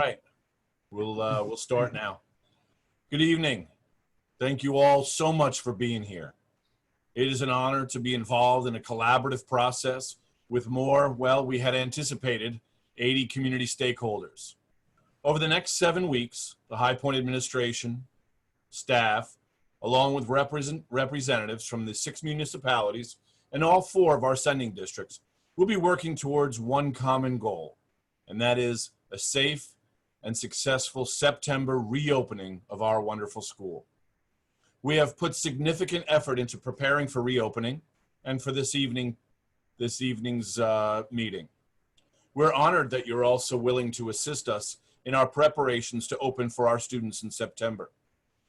right, we'll start now. Good evening. Thank you all so much for being here. It is an honor to be involved in a collaborative process with more, well, we had anticipated 80 community stakeholders. Over the next 7 weeks, the High Point administration, staff, along with representatives from the 6 municipalities and all 4 of our sending districts, will be working towards one common goal, and that is a safe and successful September reopening of our wonderful school. We have put significant effort into preparing for reopening and for this evening's meeting. We're honored that you're also willing to assist us in our preparations to open for our students in September.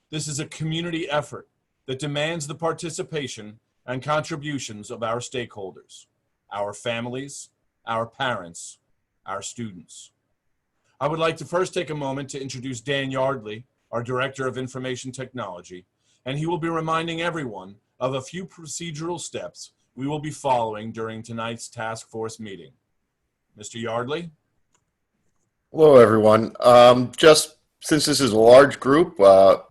This is a community effort that demands the participation and contributions of our stakeholders, our families, our parents, our students. I would like to first take a moment to introduce Dan Yardley, our Director of Information Technology, and he will be reminding everyone of a few procedural steps we will be following during tonight's task force meeting. Mr. Yardley? Hello, everyone. Just since this is a large group,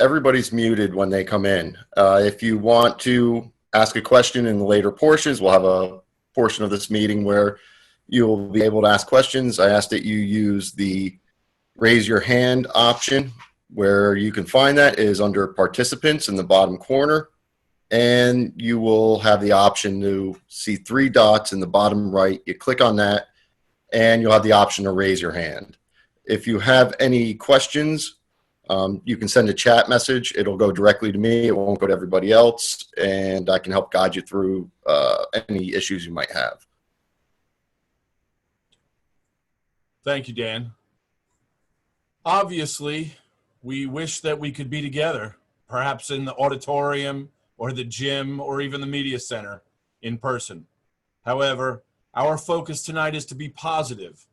everybody's muted when they come in. If you want to ask a question in the later portions, we'll have a portion of this meeting where you'll be able to ask questions. I ask that you use the raise your hand option. Where you can find that is under participants in the bottom corner, and you will have the option to see 3 dots in the bottom right. You click on that and you'll have the option to raise your hand. If you have any questions, you can send a chat message. It'll go directly to me. It won't go to everybody else, and I can help guide you through any issues you might have. Thank you, Dan. Obviously, we wish that we could be together, perhaps in the auditorium or the gym or even the media center in person. However, our focus tonight is to be positive,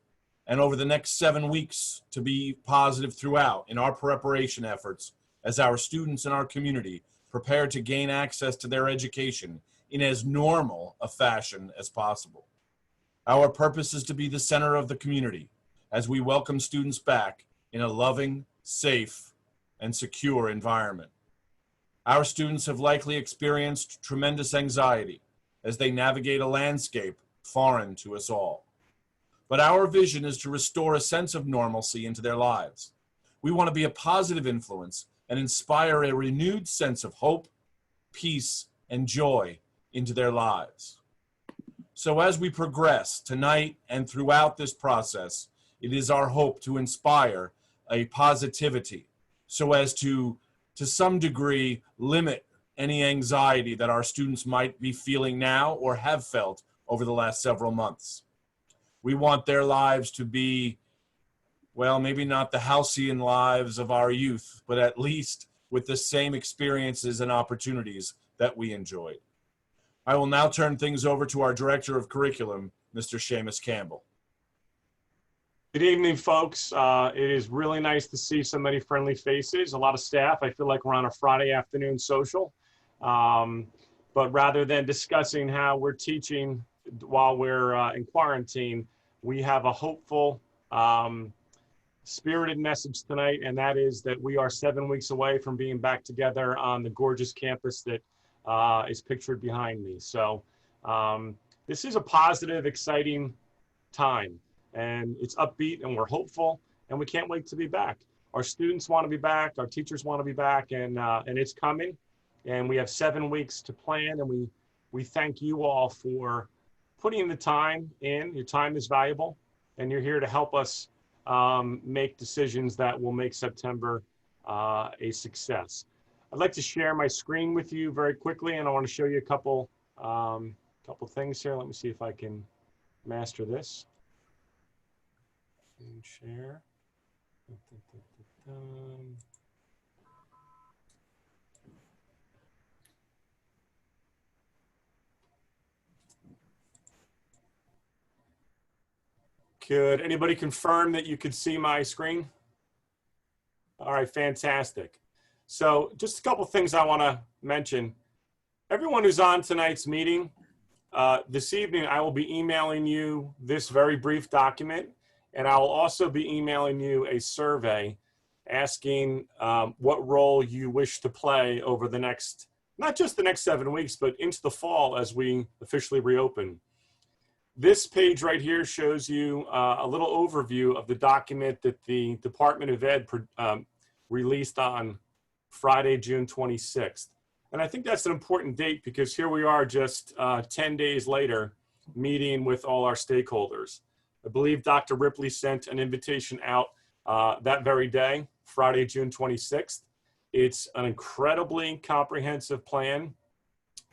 and over the next 7 weeks to be positive throughout in our preparation efforts as our students in our community prepare to gain access to their education in as normal a fashion as possible. Our purpose is to be the center of the community as we welcome students back in a loving, safe, and secure environment. Our students have likely experienced tremendous anxiety as they navigate a landscape foreign to us all. But our vision is to restore a sense of normalcy into their lives. We want to be a positive influence and inspire a renewed sense of hope, peace, and joy into their lives. So as we progress tonight and throughout this process, it is our hope to inspire a positivity so as to some degree, limit any anxiety that our students might be feeling now or have felt over the last several months. We want their lives to be, well, maybe not the halcyon lives of our youth, but at least with the same experiences and opportunities that we enjoyed. I will now turn things over to our Director of Curriculum, Mr. Seamus Campbell. Good evening, folks. It is really nice to see so many friendly faces, a lot of staff. I feel like we're on a Friday afternoon social. But rather than discussing how we're teaching while we're in quarantine, we have a hopeful, spirited message tonight, and that is that we are 7 weeks away from being back together on the gorgeous campus that is pictured behind me. So this is a positive, exciting time. And it's upbeat and we're hopeful and we can't wait to be back. Our students want to be back, our teachers want to be back, and it's coming. And we have 7 weeks to plan, and we thank you all for putting the time in. Your time is valuable and you're here to help us make decisions that will make September a success. I'd like to share my screen with you very quickly, and I want to show you a couple things here. Let me see if I can master this. And share. Could anybody confirm that you could see my screen? All right, fantastic. So just a couple things I want to mention. Everyone who's on tonight's meeting, this evening I will be emailing you this very brief document. And I'll also be emailing you a survey asking what role you wish to play over the next, not just the next 7 weeks, but into the fall as we officially reopen. This page right here shows you a little overview of the document that the Department of Ed released on Friday, June 26th. And I think that's an important date because here we are just 10 days later meeting with all our stakeholders. I believe Dr. Ripley sent an invitation out that very day, Friday, June 26th. It's an incredibly comprehensive plan.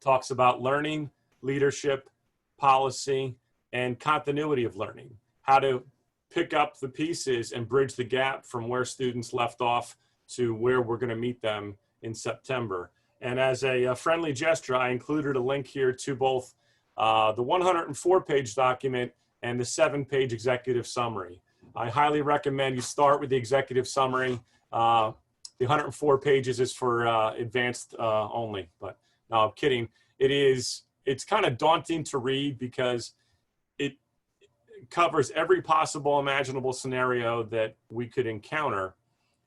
Talks about learning, leadership, policy, and continuity of learning. How to pick up the pieces and bridge the gap from where students left off to where we're going to meet them in September. And as a friendly gesture, I included a link here to both the 104-page document and the 7-page executive summary. I highly recommend you start with the executive summary. The 104 pages is for advanced only, but no, I'm kidding. It's kind of daunting to read because it covers every possible imaginable scenario that we could encounter.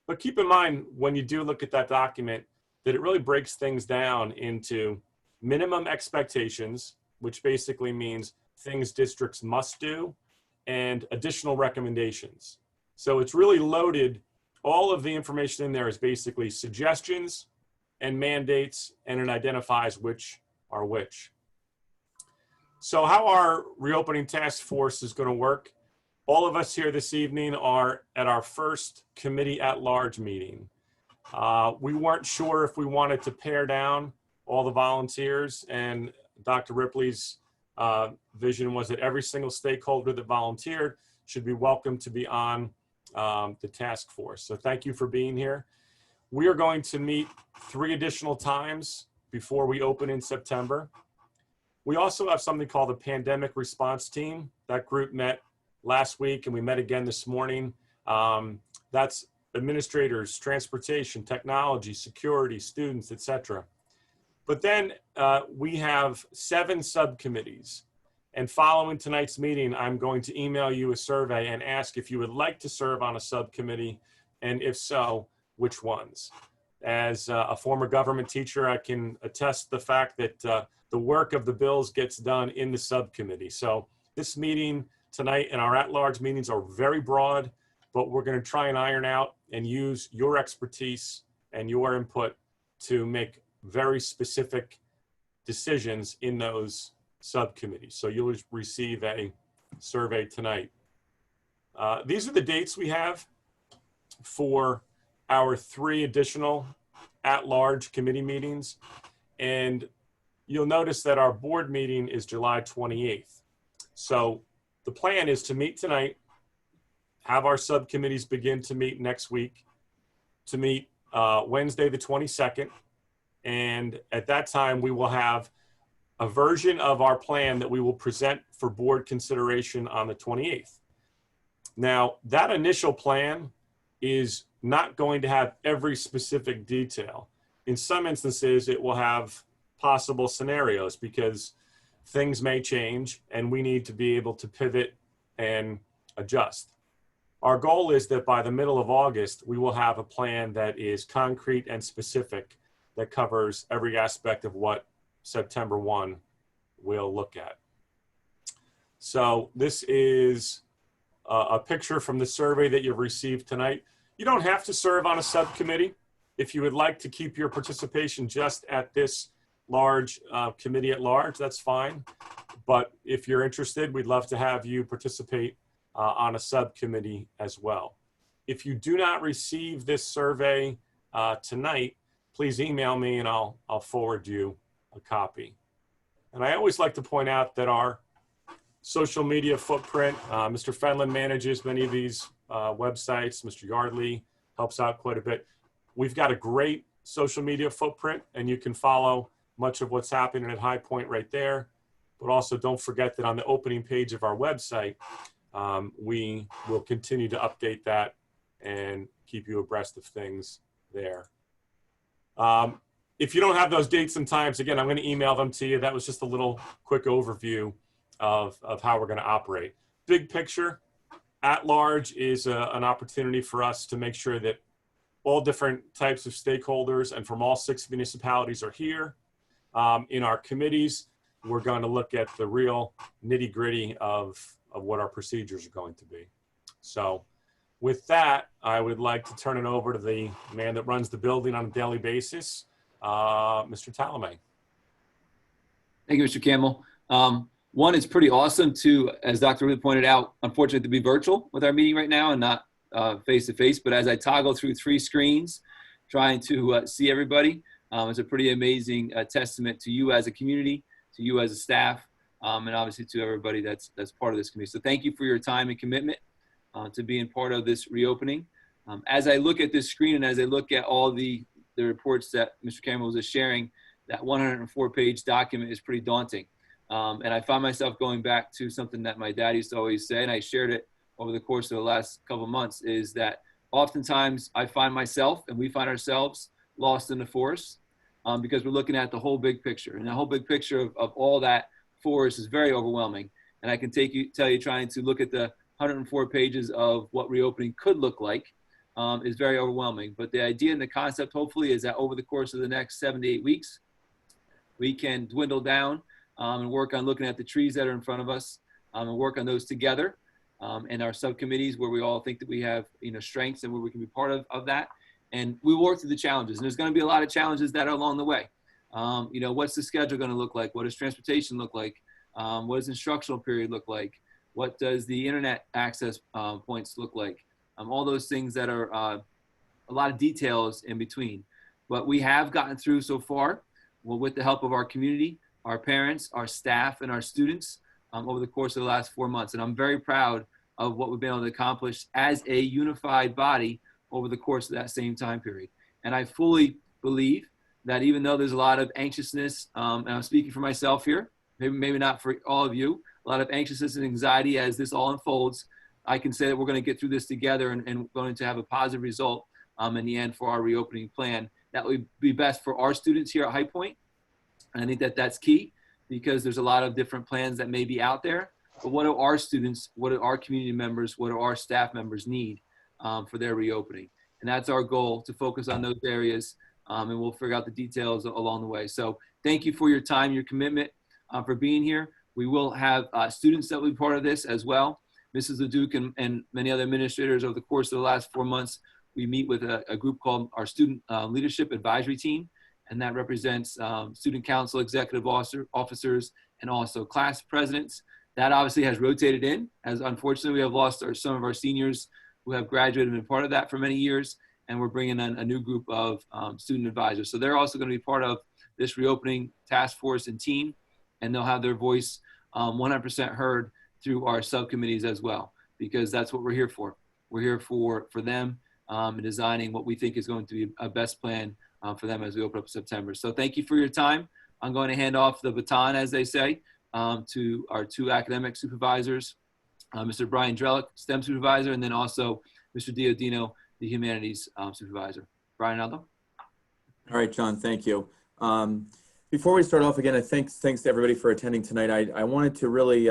But keep in mind, when you do look at that document, that it really breaks things down into minimum expectations, which basically means things districts must do, and additional recommendations. So it's really loaded. All of the information in there is basically suggestions and mandates, and it identifies which are which. So how our reopening task force is going to work, all of us here this evening are at our first committee at large meeting. We weren't sure if we wanted to pare down all the volunteers, and Dr. Ripley's vision was that every single stakeholder that volunteered should be welcome to be on the task force. So thank you for being here. We are going to meet 3 additional times before we open in September. We also have something called the Pandemic Response Team. That group met last week and we met again this morning. That's administrators, transportation, technology, security, students, etc. But then we have 7 subcommittees. And following tonight's meeting, I'm going to email you a survey and ask if you would like to serve on a subcommittee, and if so, which ones. As a former government teacher, I can attest the fact that the work of the bills gets done in the subcommittee. So this meeting tonight and our at-large meetings are very broad, but we're going to try and iron out and use your expertise and your input to make very specific decisions in those subcommittees. So you'll receive a survey tonight. These are the dates we have for our 3 additional at-large committee meetings. And you'll notice that our board meeting is July 28th. So the plan is to meet tonight, have our subcommittees begin to meet next week, to meet Wednesday the 22nd. And at that time, we will have a version of our plan that we will present for board consideration on the 28th. Now, that initial plan is not going to have every specific detail. In some instances, it will have possible scenarios because things may change and we need to be able to pivot and adjust. Our goal is that by the middle of August, we will have a plan that is concrete and specific that covers every aspect of what September 1 will look at. So this is a picture from the survey that you've received tonight. You don't have to serve on a subcommittee. If you would like to keep your participation just at this large committee at large, that's fine. But if you're interested, we'd love to have you participate on a subcommittee as well. If you do not receive this survey tonight, please email me and I'll forward you a copy. And I always like to point out that our social media footprint, Mr. Fenlon manages many of these websites. Mr. Yardley helps out quite a bit. We've got a great social media footprint and you can follow much of what's happening at High Point right there. But also don't forget that on the opening page of our website, we will continue to update that and keep you abreast of things there. If you don't have those dates and times, again, I'm going to email them to you. That was just a little quick overview of how we're going to operate. Big picture, at large is an opportunity for us to make sure that all different types of stakeholders and from all 6 municipalities are here. In our committees, we're going to look at the real nitty gritty of what our procedures are going to be. So with that, I would like to turn it over to the man that runs the building on a daily basis, Mr. Talamay. Thank you, Mr. Campbell. One, it's pretty awesome to, as Dr. Ruth pointed out, unfortunate to be virtual with our meeting right now and not face-to-face. But as I toggle through 3 screens, trying to see everybody, it's a pretty amazing testament to you as a community, to you as a staff, and obviously to everybody that's part of this community. So thank you for your time and commitment to being part of this reopening. As I look at this screen and as I look at all the reports that Mr. Campbell was just sharing, that 104-page document is pretty daunting. And I found myself going back to something that my dad used to always say, and I shared it over the course of the last couple of months, is that oftentimes I find myself and we find ourselves lost in the forest because we're looking at the whole big picture. And the whole big picture of all that forest is very overwhelming. And I can tell you trying to look at the 104 pages of what reopening could look like is very overwhelming. But the idea and the concept hopefully is that over the course of the next 7 to 8 weeks, we can dwindle down and work on looking at the trees that are in front of us and work on those together in our subcommittees where we all think that we have strengths and where we can be part of that. And we work through the challenges. And there's going to be a lot of challenges that are along the way. What's the schedule going to look like? What does transportation look like? What does instructional period look like? What does the internet access points look like? All those things that are a lot of details in between. But we have gotten through so far, well, with the help of our community, our parents, our staff, and our students over the course of the last 4 months. And I'm very proud of what we've been able to accomplish as a unified body over the course of that same time period. And I fully believe that even though there's a lot of anxiousness, and I'm speaking for myself here, maybe not for all of you, a lot of anxiousness and anxiety as this all unfolds, I can say that we're going to get through this together and going to have a positive result in the end for our reopening plan. That would be best for our students here at High Point. And I think that that's key because there's a lot of different plans that may be out there. But what do our students, what do our community members, what do our staff members need for their reopening? And that's our goal, to focus on those areas, and we'll figure out the details along the way. So thank you for your time, your commitment, for being here. We will have students that will be part of this as well. Mrs. LeDuc and many other administrators over the course of the last 4 months, we meet with a group called our Student Leadership Advisory Team, and that represents student council, executive officers, and also class presidents. That obviously has rotated in, as unfortunately we have lost some of our seniors who have graduated and been part of that for many years, and we're bringing in a new group of student advisors. So they're also going to be part of this reopening task force and team, and they'll have their voice 100% heard through our subcommittees as well, because that's what we're here for. We're here for them and designing what we think is going to be a best plan for them as we open up in September. So thank you for your time. I'm going to hand off the baton, as they say, to our 2 academic supervisors, Mr. Brian Drellick, STEM supervisor, and then also Mr. Diodino, the humanities supervisor. Brian Aldo. All right, John, thank you. Before we start off again, thanks to everybody for attending tonight. I wanted to really,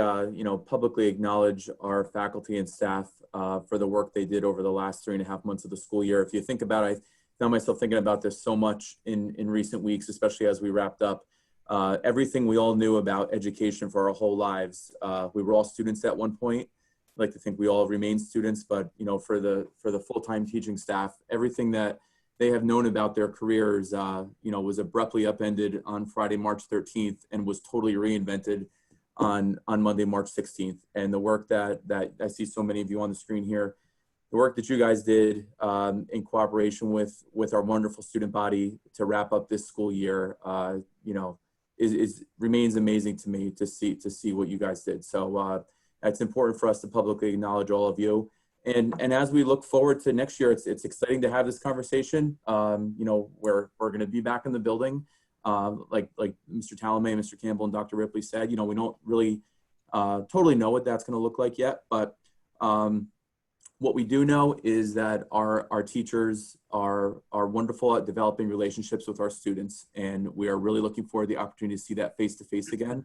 publicly acknowledge our faculty and staff for the work they did over the last 3.5 months of the school year. If you think about it, I found myself thinking about this so much in recent weeks, especially as we wrapped up. Everything we all knew about education for our whole lives. We were all students at one point. I like to think we all remain students, but for the full-time teaching staff, everything that they have known about their careers, was abruptly upended on Friday, March 13th, and was totally reinvented on Monday, March 16th. And the work that I see so many of you on the screen here, the work that you guys did in cooperation with our wonderful student body to wrap up this school year, remains amazing to me to see what you guys did. So it's important for us to publicly acknowledge all of you. And as we look forward to next year, it's exciting to have this conversation. We're going to be back in the building, like Mr. Talamay, Mr. Campbell, and Dr. Ripley said. We don't really totally know what that's going to look like yet, but what we do know is that our teachers are wonderful at developing relationships with our students, and we are really looking forward to the opportunity to see that face-to-face again.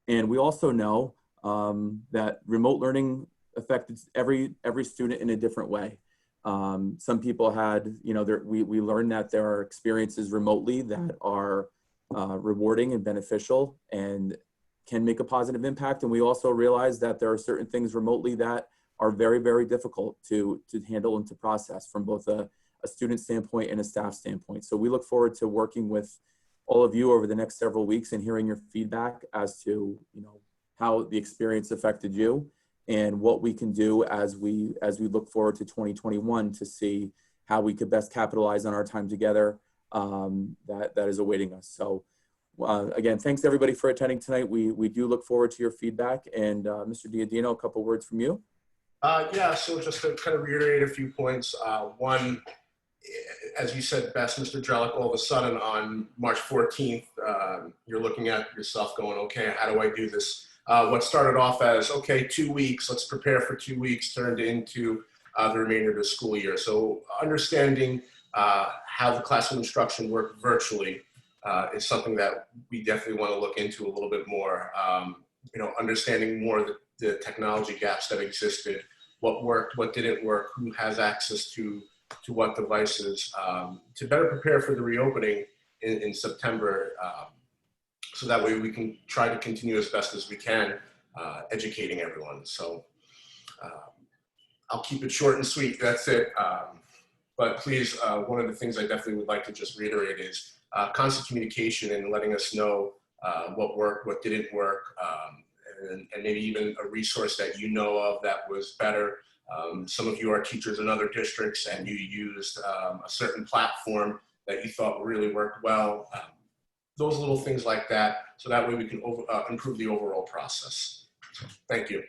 And we also know that remote learning affected every student in a different way. Some people had, we learned that there are experiences remotely that are rewarding and beneficial and can make a positive impact. And we also realize that there are certain things remotely that are very, very difficult to handle and to process from both a student standpoint and a staff standpoint. So we look forward to working with all of you over the next several weeks and hearing your feedback as to, how the experience affected you and what we can do as we look forward to 2021 to see how we could best capitalize on our time together that is awaiting us. So again, thanks everybody for attending tonight. We do look forward to your feedback. And Mr. Diodino, a couple words from you. Yeah, so just to kind of reiterate a few points. One, as you said best, Mr. Drellick, all of a sudden on March 14th, you're looking at yourself going, okay, how do I do this? What started off as, okay, 2 weeks, let's prepare for 2 weeks, turned into the remainder of the school year. So understanding how the classroom instruction worked virtually is something that we definitely want to look into a little bit more. Understanding more the technology gaps that existed, what worked, what didn't work, who has access to what devices, to better prepare for the reopening in September. So that way we can try to continue as best as we can, educating everyone. So I'll keep it short and sweet, that's it. But please, one of the things I definitely would like to just reiterate is constant communication and letting us know what worked, what didn't work, and maybe even a resource that you know of that was better. Some of you are teachers in other districts and you used a certain platform that you thought really worked well. Those little things like that, so that way we can improve the overall process. So, thank you.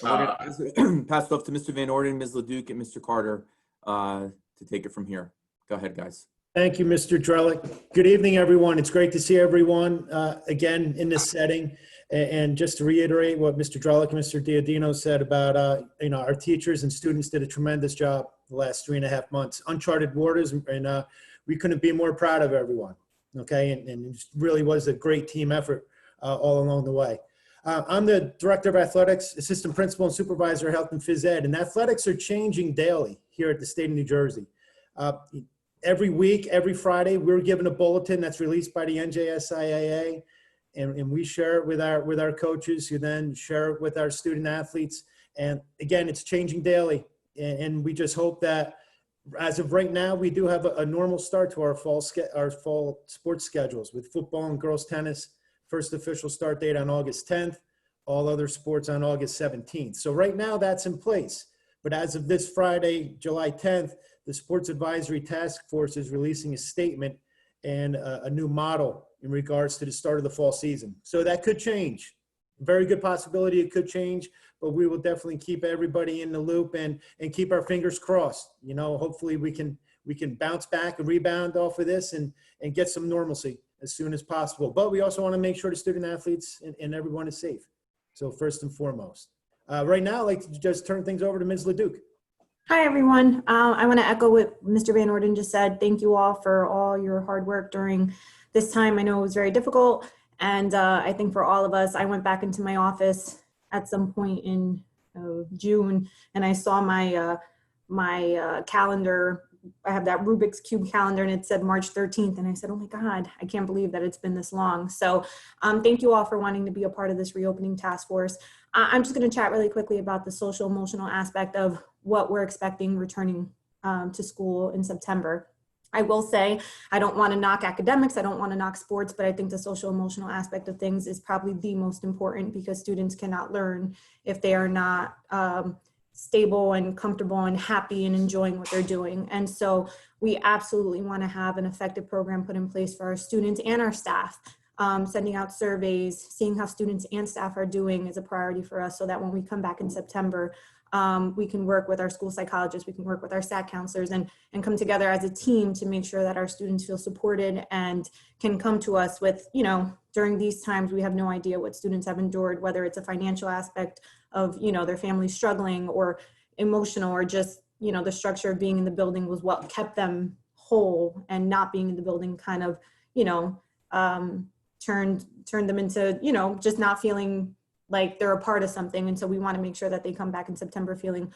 Pass it off to Mr. Van Orden, Ms. Leduc, and Mr. Carter to take it from here. Go ahead, guys. Thank you, Mr. Drellick. Good evening, everyone. It's great to see everyone again in this setting. And just to reiterate what Mr. Drellick and Mr. Diodino said about, our teachers and students did a tremendous job the last 3.5 months. Uncharted waters, and we couldn't be more proud of everyone. Okay, and it really was a great team effort all along the way. I'm the Director of Athletics, Assistant Principal and Supervisor of Health and Phys Ed, and athletics are changing daily here at the state of New Jersey. Every week, every Friday, we're given a bulletin that's released by the NJSIAA, and we share it with our coaches, who then share it with our student athletes. And again, it's changing daily, and we just hope that as of right now, we do have a normal start to our fall sports schedules with football and girls tennis. First official start date on August 10th, all other sports on August 17th. So right now that's in place. But as of this Friday, July 10th, the Sports Advisory Task Force is releasing a statement and a new model in regards to the start of the fall season. So that could change. Very good possibility it could change, but we will definitely keep everybody in the loop and keep our fingers crossed. Hopefully we can bounce back and rebound off of this and get some normalcy as soon as possible. But we also want to make sure the student athletes and everyone is safe. So first and foremost. Right now, I'd like to just turn things over to Ms. Leduc. Hi, everyone. I want to echo what Mr. Van Orden just said. Thank you all for all your hard work during this time. I know it was very difficult. And I think for all of us, I went back into my office at some point in June, and I saw my calendar. I have that Rubik's Cube calendar, and it said March 13th. And I said, oh my God, I can't believe that it's been this long. So thank you all for wanting to be a part of this reopening task force. I'm just going to chat really quickly about the social emotional aspect of what we're expecting returning to school in September. I will say, I don't want to knock academics, I don't want to knock sports, but I think the social emotional aspect of things is probably the most important, because students cannot learn if they are not stable and comfortable and happy and enjoying what they're doing. And so we absolutely want to have an effective program put in place for our students and our staff. Sending out surveys, seeing how students and staff are doing is a priority for us, so that when we come back in September, we can work with our school psychologists, we can work with our SAC counselors and come together as a team to make sure that our students feel supported and can come to us with, during these times, we have no idea what students have endured, whether it's a financial aspect of, their family struggling, or emotional, or just, the structure of being in the building was what kept them whole, and not being in the building kind of, turned them into, just not feeling like they're a part of something. And so we want to make sure that they come back in September feeling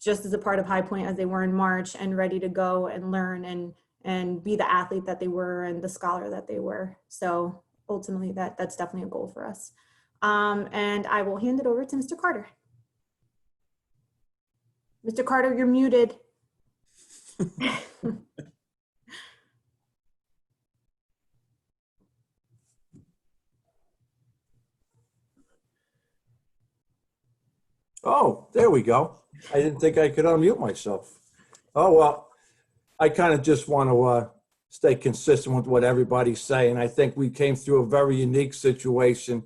just as a part of High Point as they were in March, and ready to go and learn and be the athlete that they were and the scholar that they were. So ultimately that's definitely a goal for us. And I will hand it over to Mr. Carter. Mr. Carter, you're muted. Oh, there we go. I didn't think I could unmute myself. Oh, well, I kind of just want to stay consistent with what everybody's saying. I think we came through a very unique situation,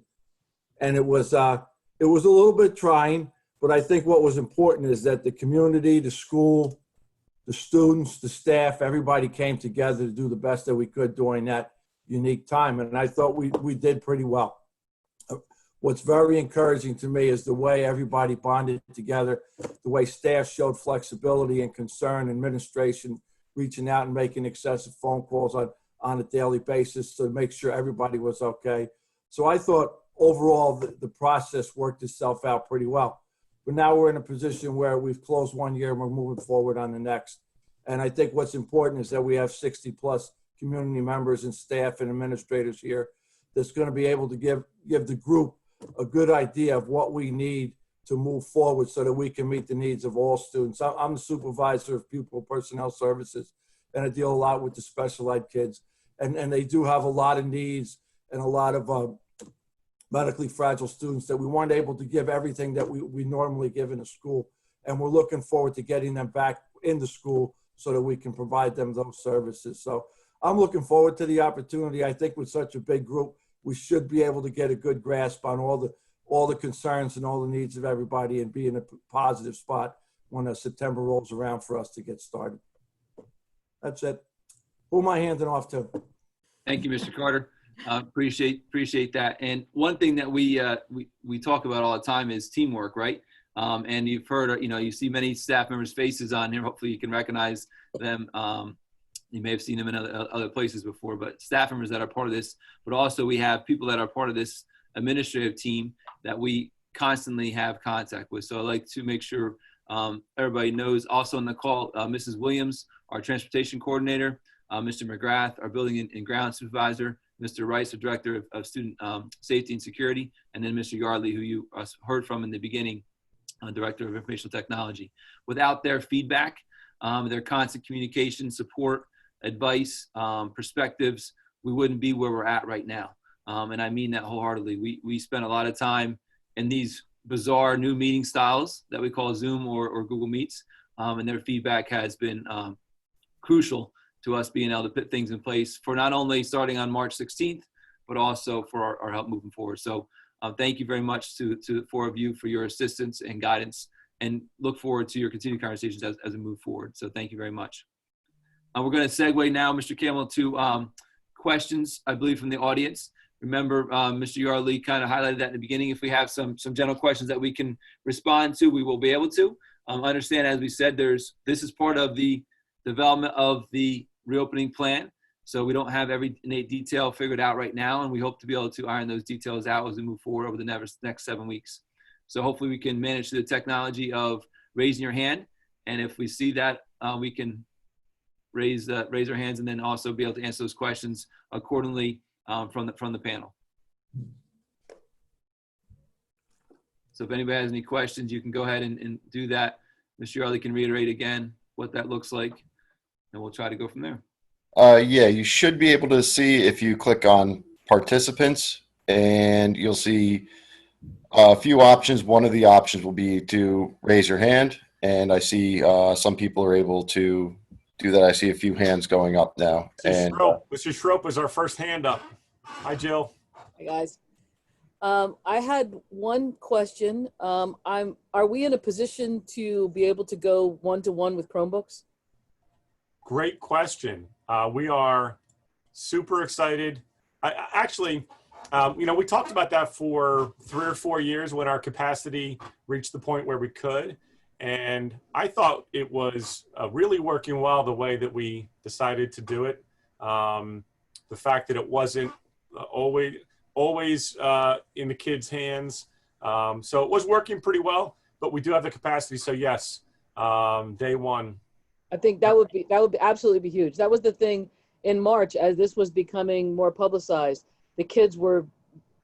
and it was a little bit trying, but I think what was important is that the community, the school, the students, the staff, everybody came together to do the best that we could during that unique time, and I thought we did pretty well. What's very encouraging to me is the way everybody bonded together, the way staff showed flexibility and concern, administration reaching out and making excessive phone calls on a daily basis to make sure everybody was okay. So I thought overall the process worked itself out pretty well. But now we're in a position where we've closed one year and we're moving forward on the next. And I think what's important is that we have 60 plus community members and staff and administrators here that's going to be able to give the group a good idea of what we need to move forward so that we can meet the needs of all students. I'm the supervisor of pupil personnel services, and I deal a lot with the special ed kids. And they do have a lot of needs and a lot of medically fragile students that we weren't able to give everything that we normally give in a school. And we're looking forward to getting them back in the school so that we can provide them those services. So I'm looking forward to the opportunity. I think with such a big group, we should be able to get a good grasp on all the concerns and all the needs of everybody and be in a positive spot when September rolls around for us to get started. That's it. Who am I handing off to? Thank you, Mr. Carter. Appreciate that. And one thing that we talk about all the time is teamwork, right? And you've heard, you see many staff members' faces on here. Hopefully you can recognize them. You may have seen them in other places before, but staff members that are part of this, but also we have people that are part of this administrative team that we constantly have contact with. So I'd like to make sure everybody knows. Also on the call, Mrs. Williams, our transportation coordinator, Mr. McGrath, our building and ground supervisor, Mr. Rice, the director of student safety and security, and then Mr. Yardley, who you heard from in the beginning, director of information technology. Without their feedback, their constant communication, support, advice, perspectives, we wouldn't be where we're at right now. And I mean that wholeheartedly. We spent a lot of time in these bizarre new meeting styles that we call Zoom or Google Meets, and their feedback has been crucial to us being able to put things in place for not only starting on March 16th, but also for our help moving forward. So thank you very much to the four of you for your assistance and guidance, and look forward to your continued conversations as we move forward. So thank you very much. We're going to segue now, Mr. Campbell, to questions, I believe, from the audience. Remember, Mr. Yardley kind of highlighted that in the beginning. If we have some general questions that we can respond to, we will be able to. Understand, as we said, this is part of the development of the reopening plan. So we don't have every detail figured out right now, and we hope to be able to iron those details out as we move forward over the next 7 weeks. So hopefully we can manage the technology of raising your hand, and if we see that, we can raise our hands and then also be able to answer those questions accordingly from the panel. So if anybody has any questions, you can go ahead and do that. Mr. Yardley can reiterate again what that looks like, and we'll try to go from there. Yeah, you should be able to see if you click on participants, and you'll see a few options. One of the options will be to raise your hand, and I see some people are able to do that. I see a few hands going up now. Mr. Schroep was our first hand up. Hi, Jill. Hi, guys. I had one question. Are we in a position to be able to go one-to-one with Chromebooks? Great question. We are super excited. Actually, we talked about that for 3 or 4 years when our capacity reached the point where we could. And I thought it was really working well the way that we decided to do it. The fact that it wasn't always in the kids' hands, So it was working pretty well, but we do have the capacity. So yes, day one. I think that would absolutely be huge. That was the thing in March, as this was becoming more publicized. The kids were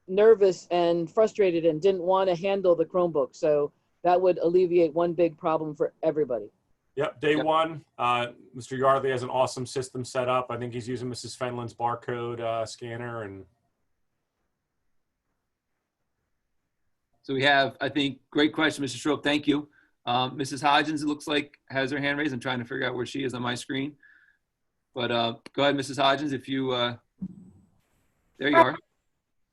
nervous and frustrated and didn't want to handle the Chromebook. So that would alleviate one big problem for everybody. Yep, day one. Mr. Yardley has an awesome system set up. I think he's using Mrs. Fenland's barcode scanner. And So we have, I think, great question, Mr. Schroep. Thank you. Mrs. Hodgins, it looks like, has her hand raised. I'm trying to figure out where she is on my screen. But go ahead, Mrs. Hodgins, if you, there you are.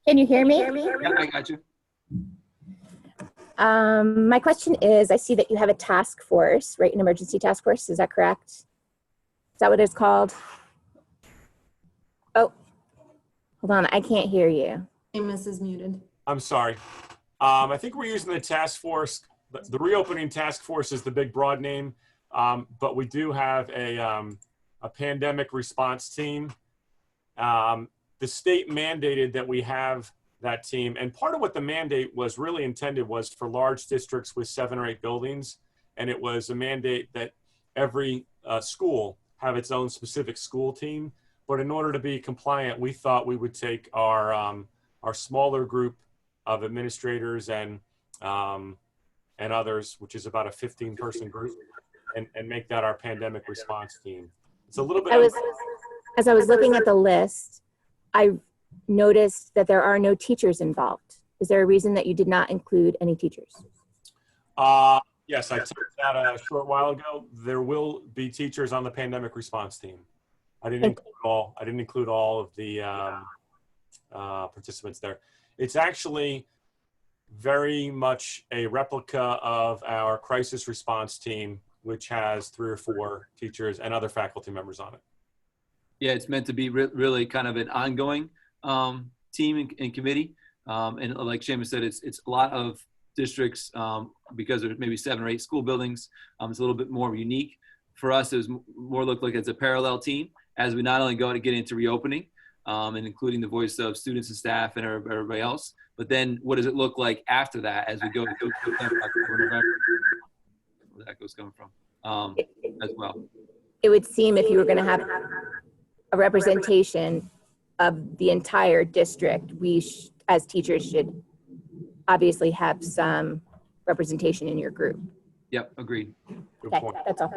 Can you hear me? Yeah, I got you. My question is, I see that you have a task force, right? An emergency task force. Is that correct? Is that what it's called? Oh, hold on. I can't hear you. Amos is muted. I'm sorry. I think we're using the task force. The reopening task force is the big broad name, but we do have a pandemic response team. The state mandated that we have that team, and part of what the mandate was really intended was for large districts with 7 or 8 buildings, and it was a mandate that every school have its own specific school team. But in order to be compliant, we thought we would take our smaller group of administrators and others, which is about a 15-person group, and make that our pandemic response team. It's a little bit. As I was looking at the list, I noticed that there are no teachers involved. Is there a reason that you did not include any teachers? Yes, I took that a short while ago. There will be teachers on the pandemic response team. I didn't include all of the participants there. It's actually very much a replica of our crisis response team, which has 3 or 4 teachers and other faculty members on it. Yeah, it's meant to be really kind of an ongoing team and committee. And like Seamus said, it's a lot of districts because there's maybe 7 or 8 school buildings. It's a little bit more unique. For us, it was more look like it's a parallel team as we not only go to get into reopening and including the voice of students and staff and everybody else, but then what does it look like after that as we go to November, where that goes coming from as well. It would seem if you were going to have a representation of the entire district, we as teachers should obviously have some representation in your group. Yep, agreed. Good Okay, point. that's all.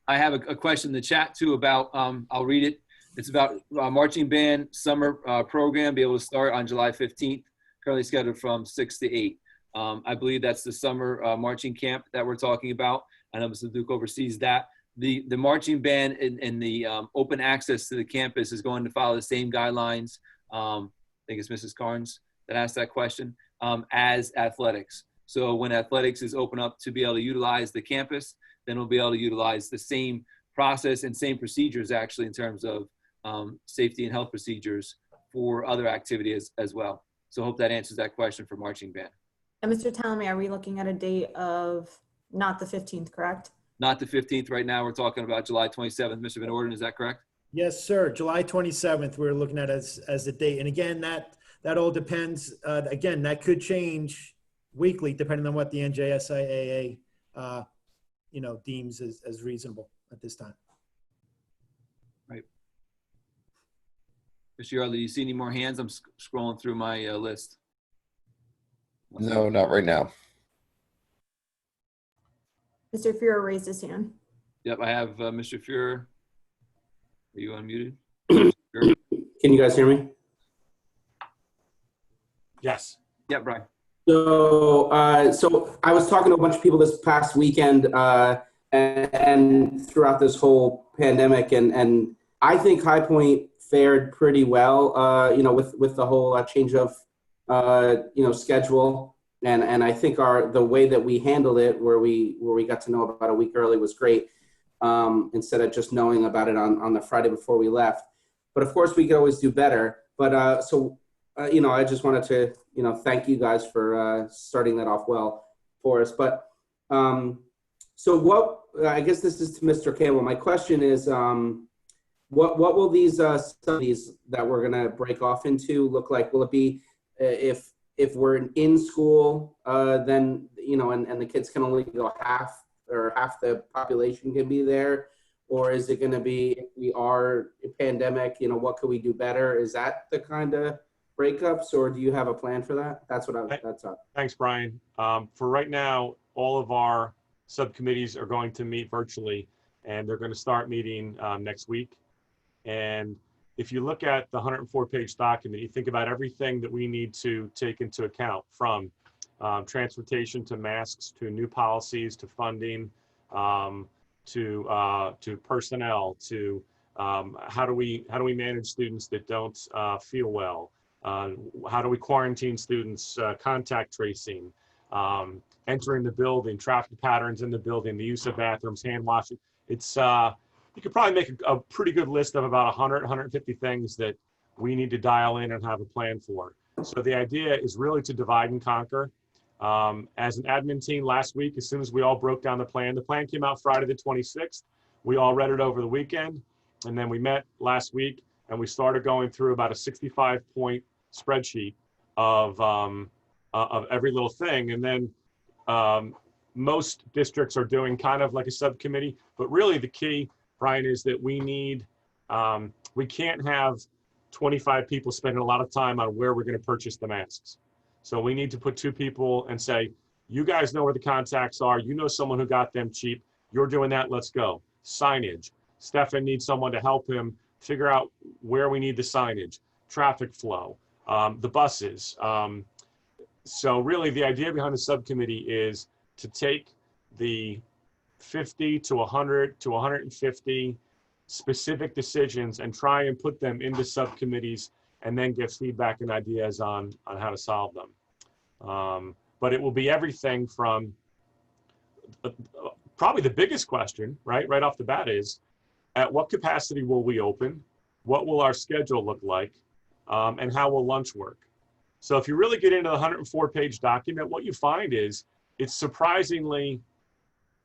I have a question in the chat too about, I'll read it. It's about marching band summer program, be able to start on July 15th, currently scheduled from 6 to 8. I believe that's the summer marching camp that we're talking about. I know Mr. Duke oversees that. The marching band and the open access to the campus is going to follow the same guidelines. I think it's Mrs. Carnes that asked that question, as athletics. So when athletics is open up to be able to utilize the campus, then we'll be able to utilize the same process and same procedures actually in terms of safety and health procedures for other activities as well. So I hope that answers that question for marching band. And Mr. Talamy, are we looking at a date of not the 15th, correct? Not the 15th right now. We're talking about July 27th. Mr. Van Orden, is that correct? Yes, sir. July 27th, we're looking at as the date. And again, that all depends. Again, that could change weekly depending on what the NJSIAA deems as reasonable at this time. Right. Mr. Yardley, do you see any more hands? I'm scrolling through my list. No, not right now. Mr. Fuhrer raised his hand. Yep, I have Mr. Fuhrer. Are you unmuted? Can you guys hear me? Yes. Yep, Brian. So I was talking to a bunch of people this past weekend and throughout this whole pandemic, and I think High Point fared pretty well, with the whole change of, schedule. And I think the way that we handled it, where we got to know about a week early, was great. Instead of just knowing about it on the Friday before we left. But of course, we could always do better. But I just wanted to thank you guys for starting that off well for us. But so what? I guess this is to Mr. Campbell. My question is, what will these studies that we're going to break off into look like? Will it be if if we're in school, then, you know, and the kids can only go half the population can be there? Or is it going to be, if we are a pandemic, you know, what could we do better? Is that the kind of breakups, or do you have a plan for that? That's what that's up. Thanks, Brian. For right now, all of our subcommittees are going to meet virtually, and they're going to start meeting next week. And if you look at the 104-page document, you think about everything that we need to take into account, from transportation to masks to new policies to funding, to personnel, to how do we manage students that don't feel well, how do we quarantine students, contact tracing, entering the building, traffic patterns in the building, the use of bathrooms, hand washing. It's you could probably make a pretty good list of about 100, 150 things that we need to dial in and have a plan for. So the idea is really to divide and conquer. As an admin team last week, as soon as we all broke down the plan came out Friday the 26th. We all read it over the weekend, and then we met last week and we started going through about a 65-point spreadsheet of every little thing. And then most districts are doing kind of like a subcommittee, but really the key, Brian, is that we can't have 25 people spending a lot of time on where we're going to purchase the masks. So we need to put 2 people and say, you guys know where the contacts are. You know someone who got them cheap. You're doing that. Let's go. Signage. Stefan needs someone to help him figure out where we need the signage, traffic flow, the buses. So really the idea behind the subcommittee is to take the 50 to 100 to 150 specific decisions and try and put them into subcommittees, and then give feedback and ideas on how to solve them. But it will be everything from probably the biggest question, right off the bat, is at what capacity will we open? What will our schedule look like? And how will lunch work? So if you really get into the 104-page document, what you find is it's surprisingly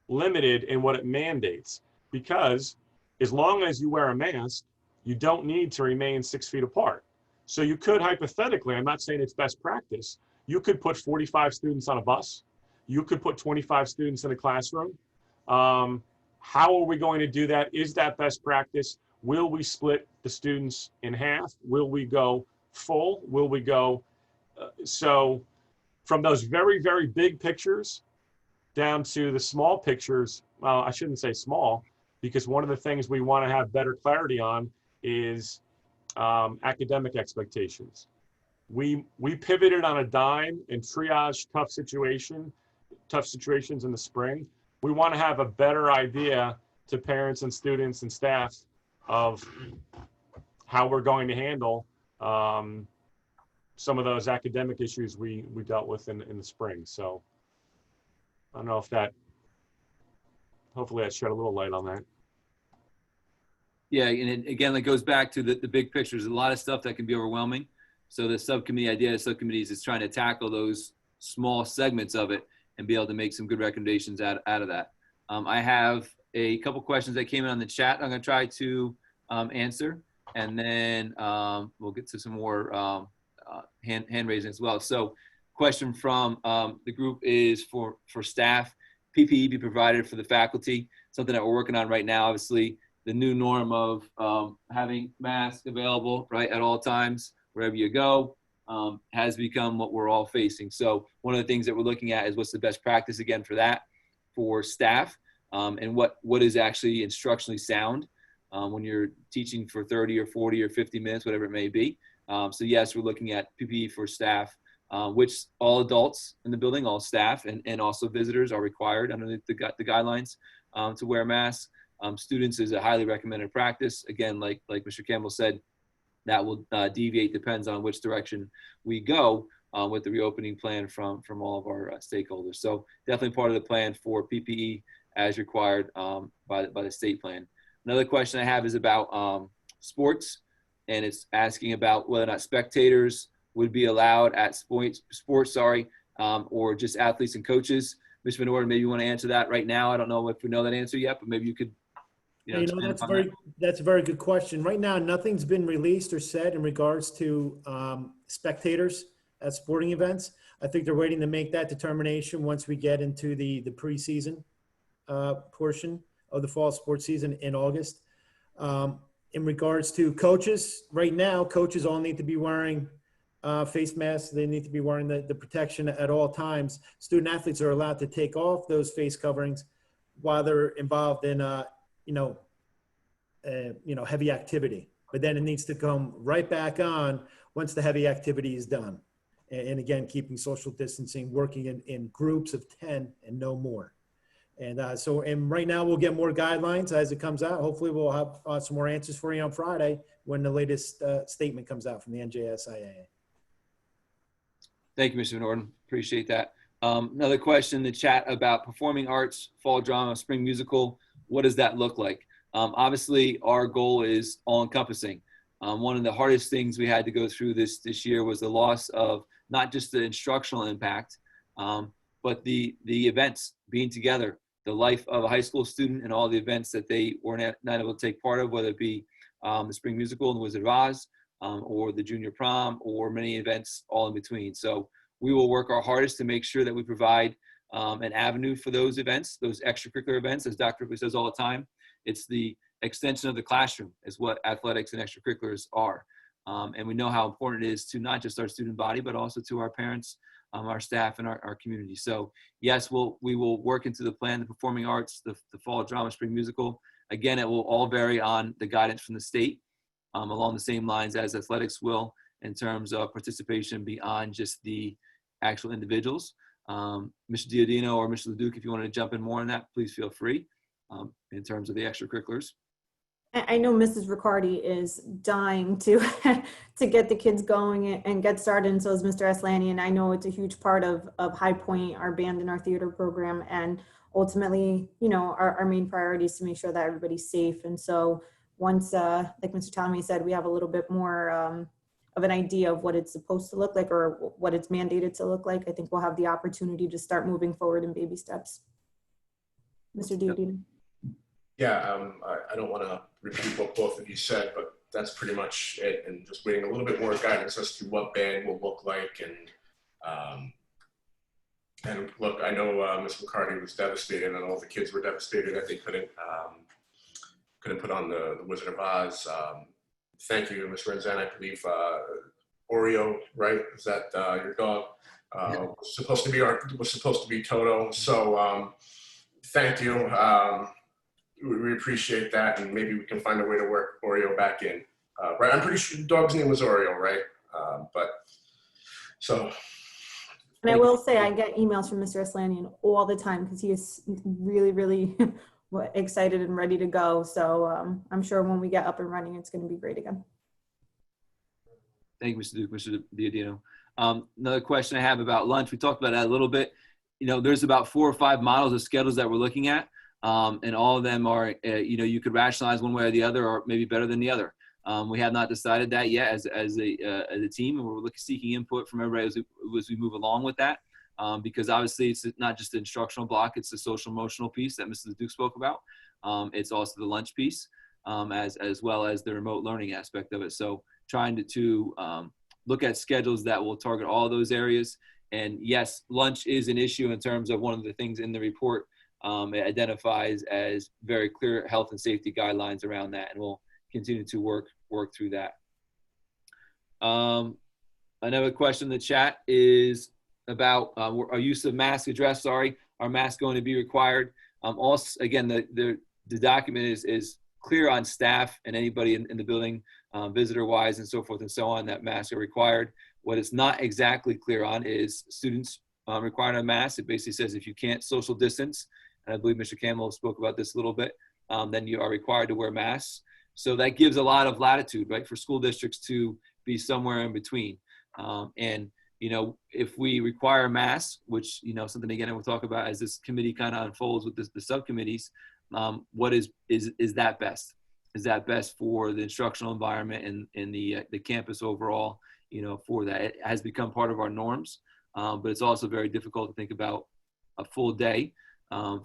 limited in what it mandates, because as long as you wear a mask, you don't need to remain 6 feet apart. So you could hypothetically, I'm not saying it's best practice, you could put 45 students on a bus. You could put 25 students in a classroom. How are we going to do that? Is that best practice? Will we split the students in half? Will we go full? Will we go? So from those very, very big pictures down to the small pictures, well, I shouldn't say small, because one of the things we want to have better clarity on is academic expectations. We pivoted on a dime and triaged tough situations in the spring. We want to have a better idea to parents and students and staff of how we're going to handle some of those academic issues we dealt with in the spring. So I don't know if hopefully that shed a little light on that. Yeah, and again, that goes back to the big picture. There's a lot of stuff that can be overwhelming. So the subcommittee idea of subcommittees is trying to tackle those small segments of it and be able to make some good recommendations out of that. I have a couple questions that came in on the chat I'm going to try to answer, and then we'll get to some more hand raising as well. So question from the group is for staff. PPE be provided for the faculty, something that we're working on right now. Obviously, the new norm of having masks available, right, at all times, wherever you go, has become what we're all facing. So one of the things that we're looking at is what's the best practice, again, for that, for staff, and what is actually instructionally sound when you're teaching for 30 or 40 or 50 minutes, whatever it may be. So yes, we're looking at PPE for staff, which all adults in the building, all staff, and also visitors are required under the guidelines to wear masks. Students is a highly recommended practice. Again, like Mr. Campbell said, that will deviate, depends on which direction we go with the reopening plan from all of our stakeholders. So definitely part of the plan for PPE as required by the state plan. Another question I have is about sports, and it's asking about whether or not spectators would be allowed at sports, or just athletes and coaches. Ms. Van Orden, maybe you want to answer that right now. I don't know if we know that answer yet, but maybe you could. That's a very good question. Right now, nothing's been released or said in regards to spectators. at sporting events. I think they're waiting to make that determination once we get into the preseason portion of the fall sports season in August. In regards to coaches, right now, coaches all need to be wearing face masks. They need to be wearing the protection at all times. Student athletes are allowed to take off those face coverings while they're involved in, heavy activity. But then it needs to come right back on once the heavy activity is done. And again, keeping social distancing, working in groups of 10 and no more. And right now we'll get more guidelines as it comes out. Hopefully we'll have some more answers for you on Friday when the latest statement comes out from the NJSIAA. Thank you, Mr. Norton. Appreciate that. Another question in the chat about performing arts, fall drama, spring musical. What does that look like? Obviously, our goal is all-encompassing. One of the hardest things we had to go through this year was the loss of not just the instructional impact, but the events, being together, the life of a high school student and all the events that they were not able to take part of, whether it be the spring musical and the Wizard of Oz, or the junior prom, or many events all in between. So we will work our hardest to make sure that we provide an avenue for those events, those extracurricular events, as Dr. Ripley says all the time. It's the extension of the classroom is what athletics and extracurriculars are. And we know how important it is to not just our student body, but also to our parents, our staff, and our community. So yes, we will work into the plan, the performing arts, the fall drama, spring musical. Again, it will all vary on the guidance from the state, along the same lines as athletics will, in terms of participation beyond just the actual individuals. Mr. Diodino or Mr. Leduc, if you want to jump in more on that, please feel free, in terms of the extracurriculars. I know Mrs. Riccardi is dying to get the kids going and get started, and so is Mr. Aslani. And I know it's a huge part of High Point, our band and our theater program. And ultimately, our main priority is to make sure that everybody's safe. And so once, like Mr. Tommy said, we have a little bit more of an idea of what it's supposed to look like or what it's mandated to look like, I think we'll have the opportunity to start moving forward in baby steps. Mr. Diodino. Yeah, I don't want to repeat what both of you said, but that's pretty much it. And just waiting a little bit more guidance as to what band will look like. And look, I know Ms. McCarty was devastated, and all the kids were devastated that they couldn't put on the Wizard of Oz. Thank you, Ms. Renzan. I believe Oreo, right? Is that your dog? Was supposed to be Toto. So thank you. We appreciate that, and maybe we can find a way to work Oreo back in. Right, I'm pretty sure the dog's name was Oreo, right? And I will say I get emails from Mr. Aslanian all the time because he is really, really excited and ready to go. So I'm sure when we get up and running, it's going to be great again. Thank you, Mr. Duke, Mr. Diodino. Another question I have about lunch. We talked about that a little bit. There's about 4 or 5 models of schedules that we're looking at. And all of them are, you could rationalize one way or the other, or maybe better than the other. We have not decided that yet as a team, and we're seeking input from everybody as we move along with that. Because obviously it's not just the instructional block, it's the social emotional piece that Mrs. Duke spoke about. It's also the lunch piece, as well as the remote learning aspect of it. So trying to look at schedules that will target all those areas. And yes, lunch is an issue in terms of one of the things in the report. It identifies as very clear health and safety guidelines around that, and we'll continue to work through that. Another question in the chat is about our use of mask address. Sorry, are masks going to be required? Also, again, the document is clear on staff and anybody in the building, visitor-wise and so forth and so on, that masks are required. What it's not exactly clear on is students requiring a mask. It basically says if you can't social distance, and I believe Mr. Campbell spoke about this a little bit, then you are required to wear masks. So that gives a lot of latitude, right, for school districts to be somewhere in between. If we require masks, which, something again we'll talk about as this committee kind of unfolds with the subcommittees, what is that best? Is that best for the instructional environment and the campus overall, for that? It has become part of our norms, but it's also very difficult to think about a full day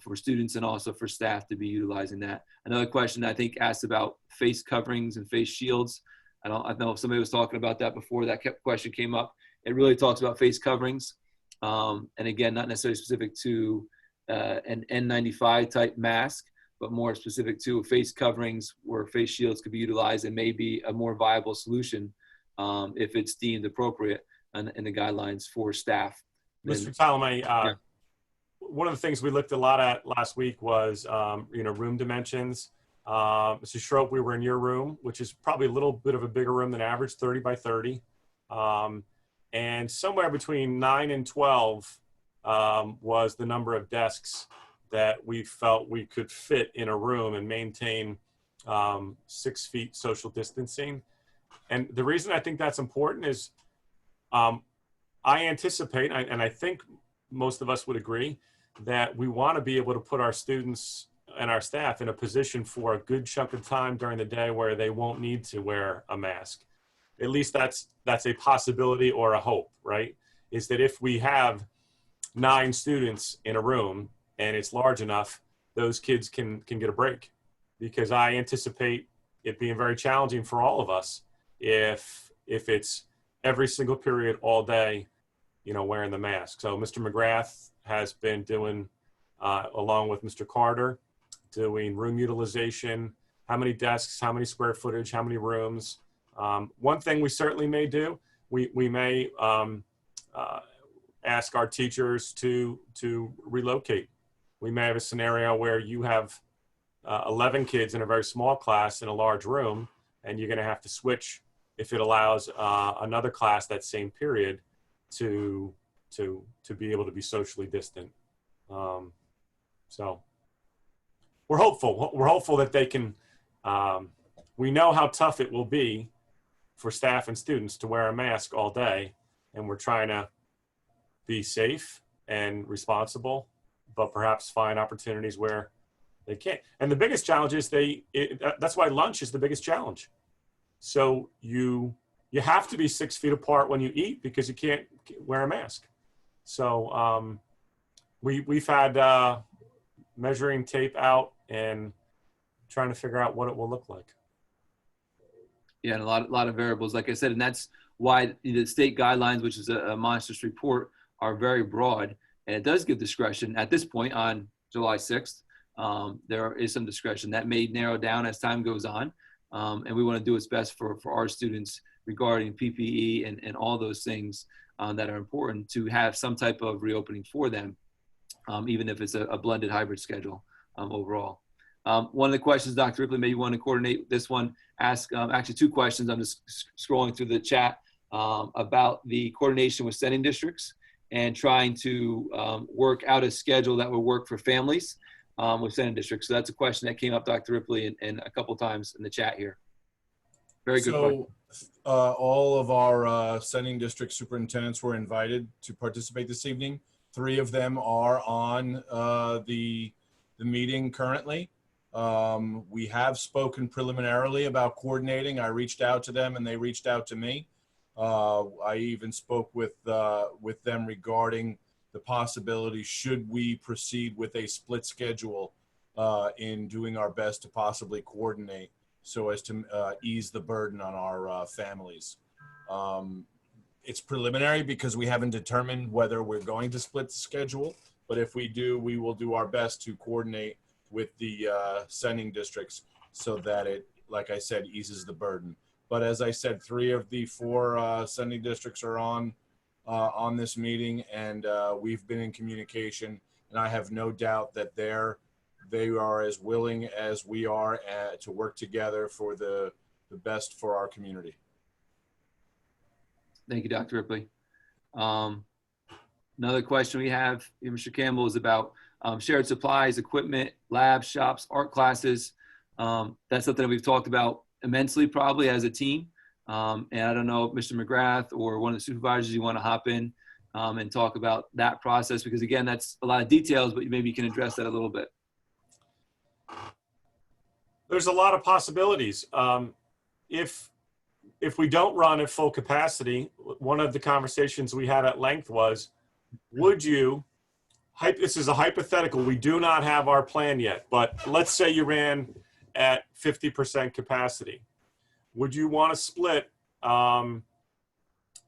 for students and also for staff to be utilizing that. Another question I think asked about face coverings and face shields. I don't know if somebody was talking about that before that question came up. it really talks about face coverings. And again, not necessarily specific to an N95 type mask, but more specific to face coverings where face shields could be utilized and may be a more viable solution if it's deemed appropriate in the guidelines for staff. Mr. Talame, one of the things we looked a lot at last week was, room dimensions. Mrs. Schroep, we were in your room, which is probably a little bit of a bigger room than average, 30 by 30. And somewhere between 9 and 12 was the number of desks that we felt we could fit in a room and maintain 6 feet social distancing. And the reason I think that's important is I anticipate, and I think most of us would agree, that we want to be able to put our students and our staff in a position for a good chunk of time during the day where they won't need to wear a mask. At least that's a possibility or a hope, right? Is that if we have 9 students in a room and it's large enough, those kids can get a break. Because I anticipate it being very challenging for all of us if it's every single period all day, wearing the mask. So Mr. McGrath has been doing, along with Mr. Carter, doing room utilization, how many desks, how many square footage, how many rooms. One thing we certainly may do, we may ask our teachers to relocate. We may have a scenario where you have 11 kids in a very small class in a large room, and you're going to have to switch if it allows another class that same period to be able to be socially distant. So we're hopeful. We're hopeful that they can. We know how tough it will be for staff and students to wear a mask all day, and we're trying to be safe and responsible, but perhaps find opportunities where they can't. And the biggest challenge is that's why lunch is the biggest challenge. So you have to be 6 feet apart when you eat because you can't wear a mask. So we've had measuring tape out and trying to figure out what it will look like. Yeah, and a lot of variables, like I said, and that's why the state guidelines, which is a monstrous report, are very broad, and it does give discretion. At this point on July 6th, there is some discretion that may narrow down as time goes on, and we want to do what's best for our students regarding PPE and all those things that are important to have some type of reopening for them, even if it's a blended hybrid schedule overall. One of the questions, Dr. Ripley, maybe you want to coordinate this one, ask actually 2 questions. I'm just scrolling through the chat about the coordination with sending districts and trying to work out a schedule that will work for families with sending districts. So that's a question that came up, Dr. Ripley, and a couple times in the chat here. Very good question. All of our sending district superintendents were invited to participate this evening. 3 of them are on the meeting currently. We have spoken preliminarily about coordinating. I reached out to them and they reached out to me. I even spoke with them regarding the possibility, should we proceed with a split schedule in doing our best to possibly coordinate so as to ease the burden on our families. It's preliminary because we haven't determined whether we're going to split the schedule, but if we do, we will do our best to coordinate with the sending districts so that it, like I said, eases the burden. But as I said, 3 of the 4 sending districts are on this meeting, and we've been in communication, and I have no doubt that they are as willing as we are to work together for the best for our community. Thank you, Dr. Ripley. Another question we have, Mr. Campbell, is about shared supplies, equipment, labs, shops, art classes. That's something that we've talked about immensely probably as a team. And I don't know if Mr. McGrath or one of the supervisors, you want to hop in and talk about that process, because again, that's a lot of details, but maybe you can address that a little bit. There's a lot of possibilities. If we don't run at full capacity, one of the conversations we had at length was, would you, this is a hypothetical, we do not have our plan yet, but let's say you ran at 50% capacity. Would you want to split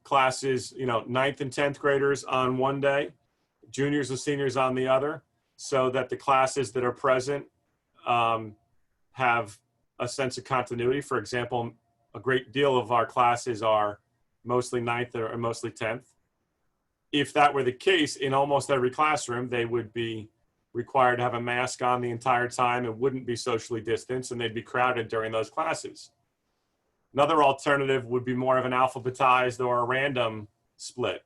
classes, 9th and 10th graders on one day, juniors and seniors on the other, so that the classes that are present have a sense of continuity. For example, a great deal of our classes are mostly 9th or mostly 10th. If that were the case, in almost every classroom, they would be required to have a mask on the entire time and wouldn't be socially distanced, and they'd be crowded during those classes. Another alternative would be more of an alphabetized or a random split,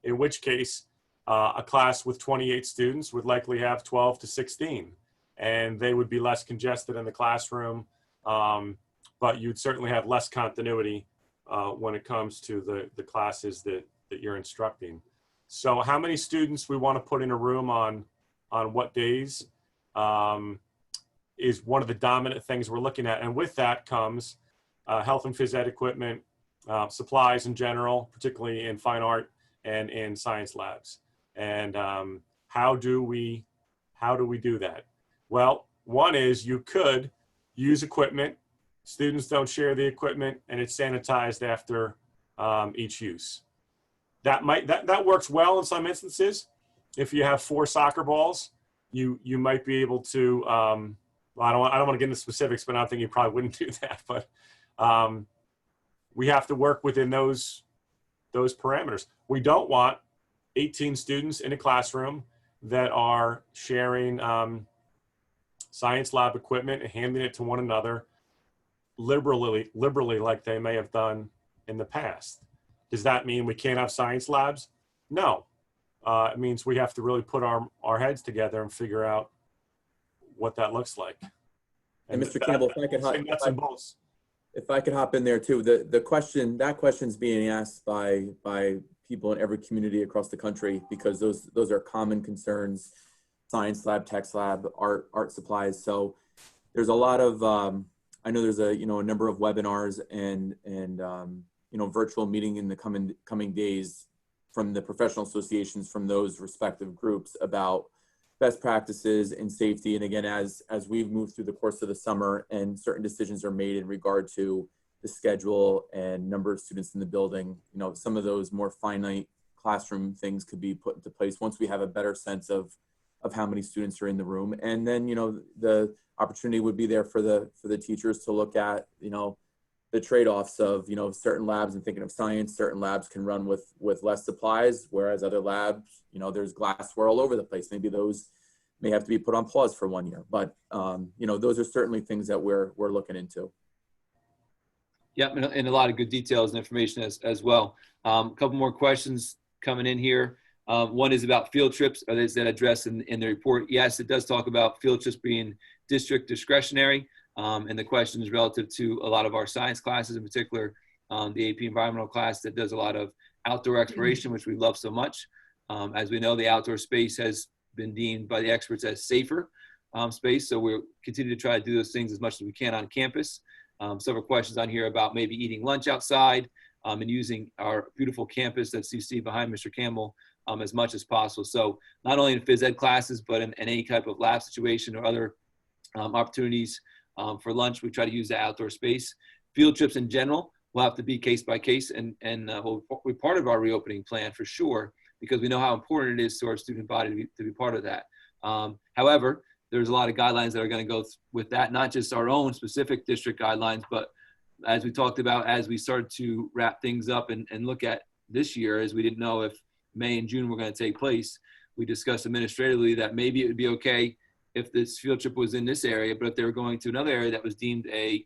in which case a class with 28 students would likely have 12 to 16, and they would be less congested in the classroom, but you'd certainly have less continuity when it comes to the classes that you're instructing. So how many students we want to put in a room on what days is one of the dominant things we're looking at. And with that comes health and phys ed equipment, supplies in general, particularly in fine art and in science labs. And how do we do that? Well, one is you could use equipment. Students don't share the equipment, and it's sanitized after each use. That works well in some instances. If you have 4 soccer balls, you might be able to. I don't want to get into specifics, but I think you probably wouldn't do that. But we have to work within those parameters. We don't want 18 students in a classroom that are sharing science lab equipment and handing it to one another liberally like they may have done in the past. Does that mean we can't have science labs? No. It means we have to really put our heads together and figure out what that looks like. And Mr. Campbell, if I could hop in there too, that question's being asked by people in every community across the country, because those are common concerns: science lab, tech lab, art supplies. So there's a lot of I know there's a number of webinars and virtual meeting in the coming days from the professional associations from those respective groups about best practices and safety. And again, as we've moved through the course of the summer and certain decisions are made in regard to the schedule and number of students in the building, some of those more finite classroom things could be put into place once we have a better sense of how many students are in the room. And then, the opportunity would be there for the teachers to look at, the trade-offs of, certain labs, and thinking of science, certain labs can run with less supplies, whereas other labs, there's glassware all over the place. Maybe those may have to be put on pause for 1 year, but those are certainly things that we're looking into. Yeah, and a lot of good details and information as well. A couple more questions coming in here. One is about field trips. Is that addressed in the report? Yes, it does talk about field trips being district discretionary. And the question is relative to a lot of our science classes, in particular, the AP environmental class that does a lot of outdoor exploration, which we love so much. As we know, the outdoor space has been deemed by the experts as safer space. So we'll continue to try to do those things as much as we can on campus. Several questions on here about maybe eating lunch outside and using our beautiful campus that you see behind Mr. Campbell as much as possible. So not only in phys ed classes, but in any type of lab situation or other opportunities for lunch, we try to use the outdoor space. Field trips in general will have to be case by case, and will be part of our reopening plan for sure, because we know how important it is to our student body to be part of that. However, there's a lot of guidelines that are going to go with that, not just our own specific district guidelines, but as we talked about, as we started to wrap things up and look at this year, as we didn't know if May and June were going to take place, we discussed administratively that maybe it would be okay if this field trip was in this area, but if they were going to another area that was deemed a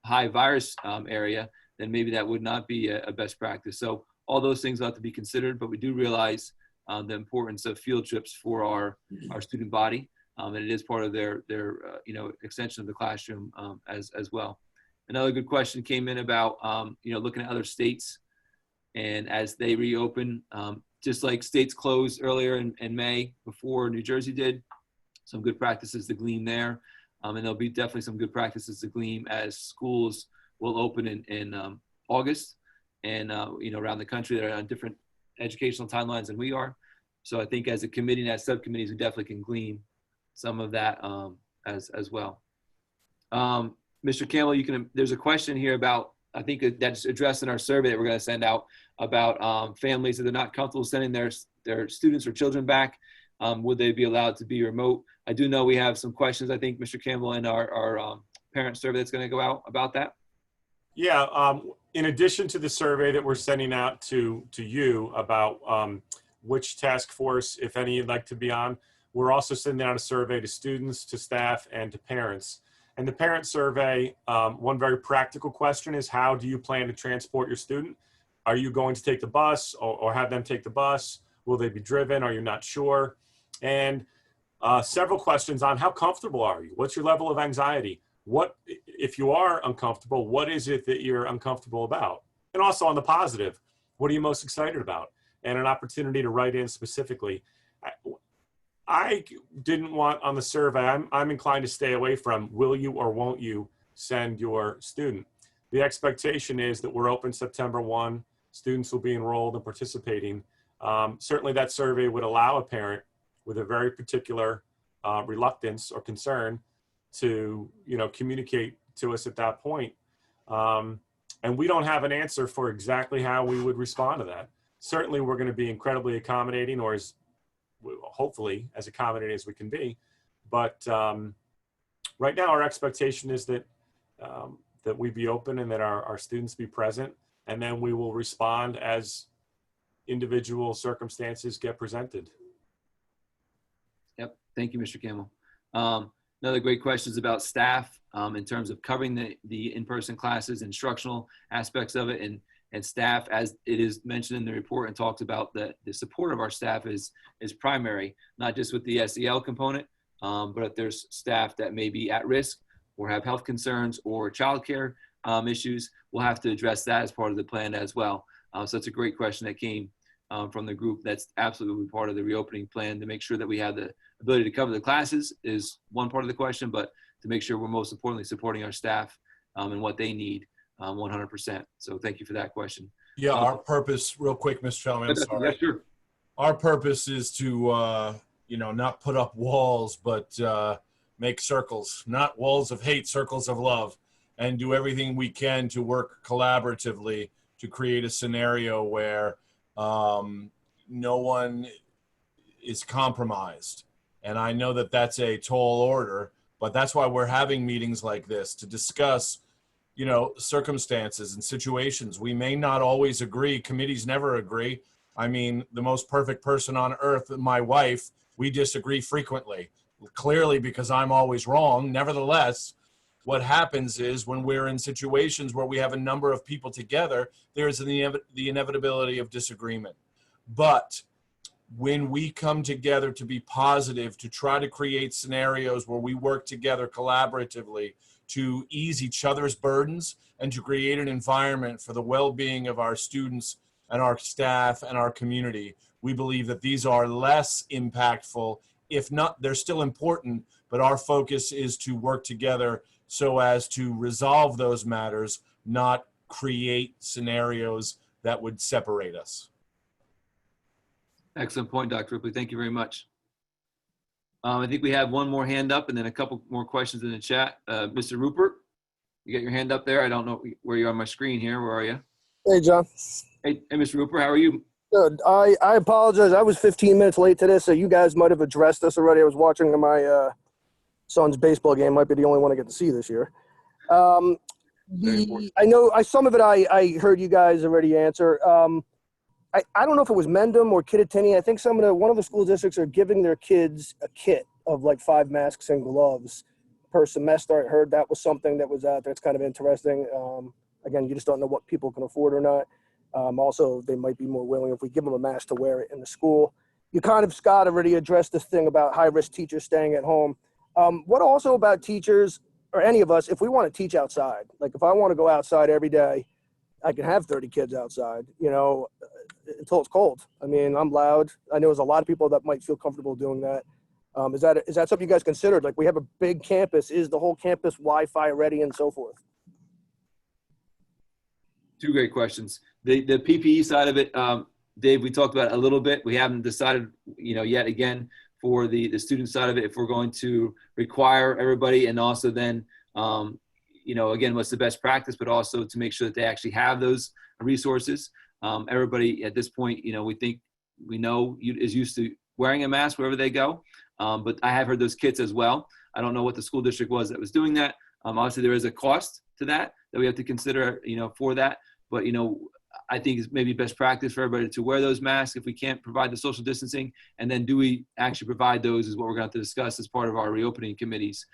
high virus area, then maybe that would not be a best practice. So all those things have to be considered, but we do realize the importance of field trips for our student body, and it is part of their extension of the classroom as well. Another good question came in about looking at other states, and as they reopen, just like states closed earlier in May before New Jersey did, some good practices to glean there. And there'll be definitely some good practices to glean as schools will open in August and, around the country that are on different educational timelines than we are. So I think as a committee and as subcommittees, we definitely can glean some of that as well. Mr. Campbell, there's a question here about, I think that's addressed in our survey that we're going to send out about families that are not comfortable sending their students or children back. Would they be allowed to be remote? I do know we have some questions, I think, Mr. Campbell, in our parent survey that's going to go out about that. Yeah, in addition to the survey that we're sending out to you about which task force, if any, you'd like to be on, we're also sending out a survey to students, to staff, and to parents. And the parent survey, one very practical question is, how do you plan to transport your student? Are you going to take the bus or have them take the bus? Will they be driven? Are you not sure? And several questions on how comfortable are you? What's your level of anxiety? What, if you are uncomfortable, what is it that you're uncomfortable about? And also on the positive, what are you most excited about? And an opportunity to write in specifically. I didn't want on the survey, I'm inclined to stay away from will you or won't you send your student. The expectation is that we're open September 1, students will be enrolled and participating. Certainly that survey would allow a parent with a very particular reluctance or concern to, communicate to us at that point. And we don't have an answer for exactly how we would respond to that. Certainly we're going to be incredibly accommodating, or as hopefully as accommodating as we can be. But right now our expectation is that that we be open and that our students be present, and then we will respond as individual circumstances get presented. Yep. Thank you, Mr. Campbell. Another great question is about staff in terms of covering the in-person classes, instructional aspects of it, and staff, as it is mentioned in the report and talks about the support of our staff is primary, not just with the SEL component, but if there's staff that may be at risk or have health concerns or childcare issues, we'll have to address that as part of the plan as well. So it's a great question that came from the group. That's absolutely part of the reopening plan, to make sure that we have the ability to cover the classes is one part of the question, but to make sure we're most importantly supporting our staff and what they need 100%. So thank you for that question. Yeah, our purpose, real quick, Mr. Chairman, I'm sorry. Yeah, sure. Our purpose is to, not put up walls, but make circles, not walls of hate, circles of love, and do everything we can to work collaboratively to create a scenario where no one is compromised. And I know that that's a tall order, but that's why we're having meetings like this, to discuss circumstances and situations. We may not always agree. Committees never agree. I mean, the most perfect person on earth, my wife, we disagree frequently, clearly because I'm always wrong. Nevertheless, what happens is when we're in situations where we have a number of people together, there's the inevitability of disagreement. But when we come together to be positive, to try to create scenarios where we work together collaboratively to ease each other's burdens and to create an environment for the well-being of our students and our staff and our community, we believe that these are less impactful. If not, they're still important, but our focus is to work together so as to resolve those matters, not create scenarios that would separate us. Excellent point, Dr. Ripley. Thank you very much. I think we have one more hand up and then a couple more questions in the chat. Mr. Rupert, you got your hand up there. I don't know where you are on my screen here. Where are you? Hey, John. Hey, Mr. Rupert, how are you? Good. I apologize. I was 15 minutes late to this, so you guys might have addressed this already. I was watching my son's baseball game. Might be the only one I get to see this year. I know some of it I heard you guys already answer. I don't know if it was Mendham or Kittatinny. I think one of the school districts are giving their kids a kit of like 5 masks and gloves per semester. I heard that was something that was out there. It's kind of interesting. Again, you just don't know what people can afford or not. Also, they might be more willing if we give them a mask to wear it in the school. You kind of, Scott, already addressed this thing about high-risk teachers staying at home. What also about teachers, or any of us, if we want to teach outside? Like if I want to go outside every day, I can have 30 kids outside, until it's cold. I mean, I'm loud. I know there's a lot of people that might feel comfortable doing that. Is that something you guys considered? Like we have a big campus. Is the whole campus Wi-Fi ready and so forth? Two great questions. The PPE side of it, Dave, we talked about it a little bit. We haven't decided, yet again for the student side of it, if we're going to require everybody, and also then, again, what's the best practice, but also to make sure that they actually have those resources. Everybody at this point, we know is used to wearing a mask wherever they go. But I have heard those kits as well. I don't know what the school district was that was doing that. Obviously, there is a cost to that we have to consider, for that. But, I think it's maybe best practice for everybody to wear those masks if we can't provide the social distancing. And then do we actually provide those is what we're going to have to discuss as part of our reopening committees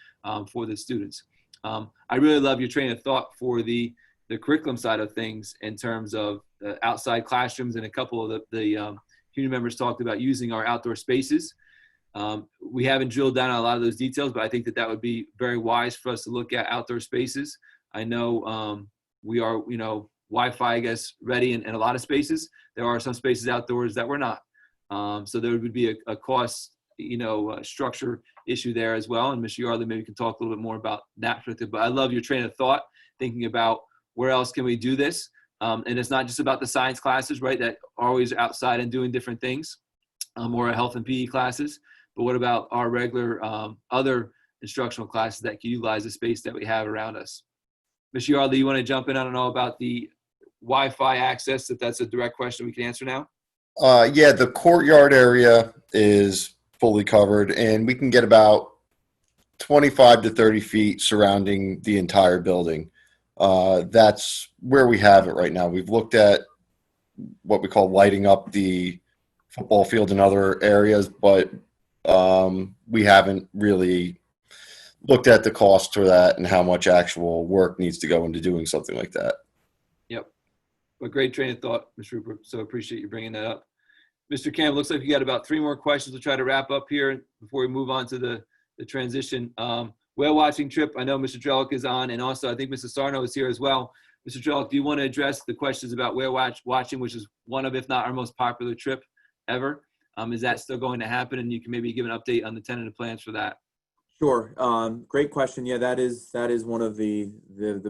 for the students. I really love your train of thought for the curriculum side of things in terms of outside classrooms, and a couple of the community members talked about using our outdoor spaces. We haven't drilled down on a lot of those details, but I think that would be very wise for us to look at outdoor spaces. I know we are, Wi-Fi, I guess, ready in a lot of spaces. There are some spaces outdoors that we're not. So there would be a cost, structure issue there as well. And Mr. Yardley maybe can talk a little bit more about that. But I love your train of thought, thinking about where else can we do this. And it's not just about the science classes, right, that are always outside and doing different things, or health and PE classes. But what about our regular other instructional classes that can utilize the space that we have around us? Mr. Yardley, you want to jump in? I don't know about the Wi-Fi access, if that's a direct question we can answer now. Yeah, the courtyard area is fully covered, and we can get about 25 to 30 feet surrounding the entire building. That's where we have it right now. We've looked at what we call lighting up the football field and other areas, but we haven't really looked at the cost for that and how much actual work needs to go into doing something like that. Yep. A great train of thought, Mr. Rupert. So appreciate you bringing that up. Mr. Campbell, looks like you got about 3 more questions. We'll try to wrap up here before we move on to the transition. Whale watching trip, I know Mr. Drellick is on, and also I think Mrs. Sarno is here as well. Mr. Drellick, do you want to address the questions about whale watching, which is one of, if not our most popular trip ever? Is that still going to happen? And you can maybe give an update on the tentative plans for that. Sure. Great question. Yeah, that is one of the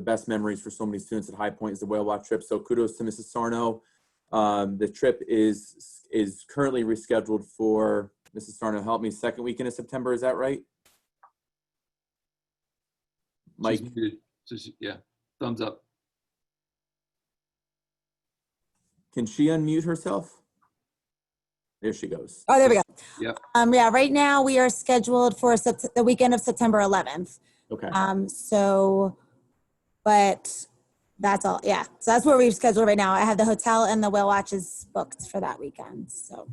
best memories for so many students at High Point is the whale watch trip. So kudos to Mrs. Sarno. The trip is currently rescheduled for, Mrs. Sarno, help me, second weekend of September. Is that right? Mike? Yeah, thumbs up. Can she unmute herself? There she goes. Oh, there we go. Yep. Yeah, right now we are scheduled for the weekend of September 11th. Okay. But that's all. Yeah. So that's where we've scheduled right now. I have the hotel and the whale watches booked for that weekend. So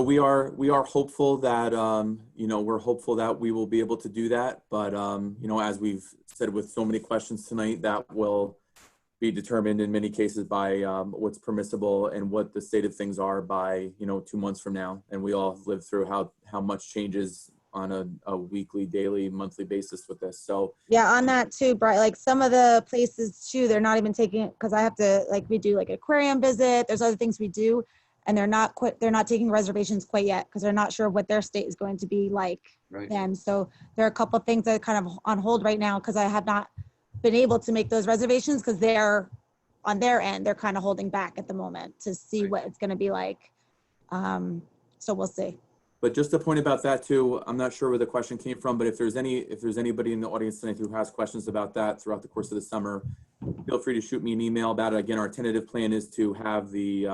we are hopeful that, we're hopeful that we will be able to do that. But, as we've said with so many questions tonight, that will be determined in many cases by what's permissible and what the state of things are by, 2 months from now. And we all have lived through how much changes on a weekly, daily, monthly basis with this. So yeah, on that too, Brian, like some of the places too, they're not even taking it because I have to, we do like aquarium visit. There's other things we do, and they're not taking reservations quite yet because they're not sure what their state is going to be like. Right. And so there are a couple of things that are kind of on hold right now because I have not been able to make those reservations because they're on their end, they're kind of holding back at the moment to see what it's going to be like. So we'll see. But just a point about that too, I'm not sure where the question came from, but if there's anybody in the audience tonight who has questions about that throughout the course of the summer, feel free to shoot me an email about it. Again, our tentative plan is to have the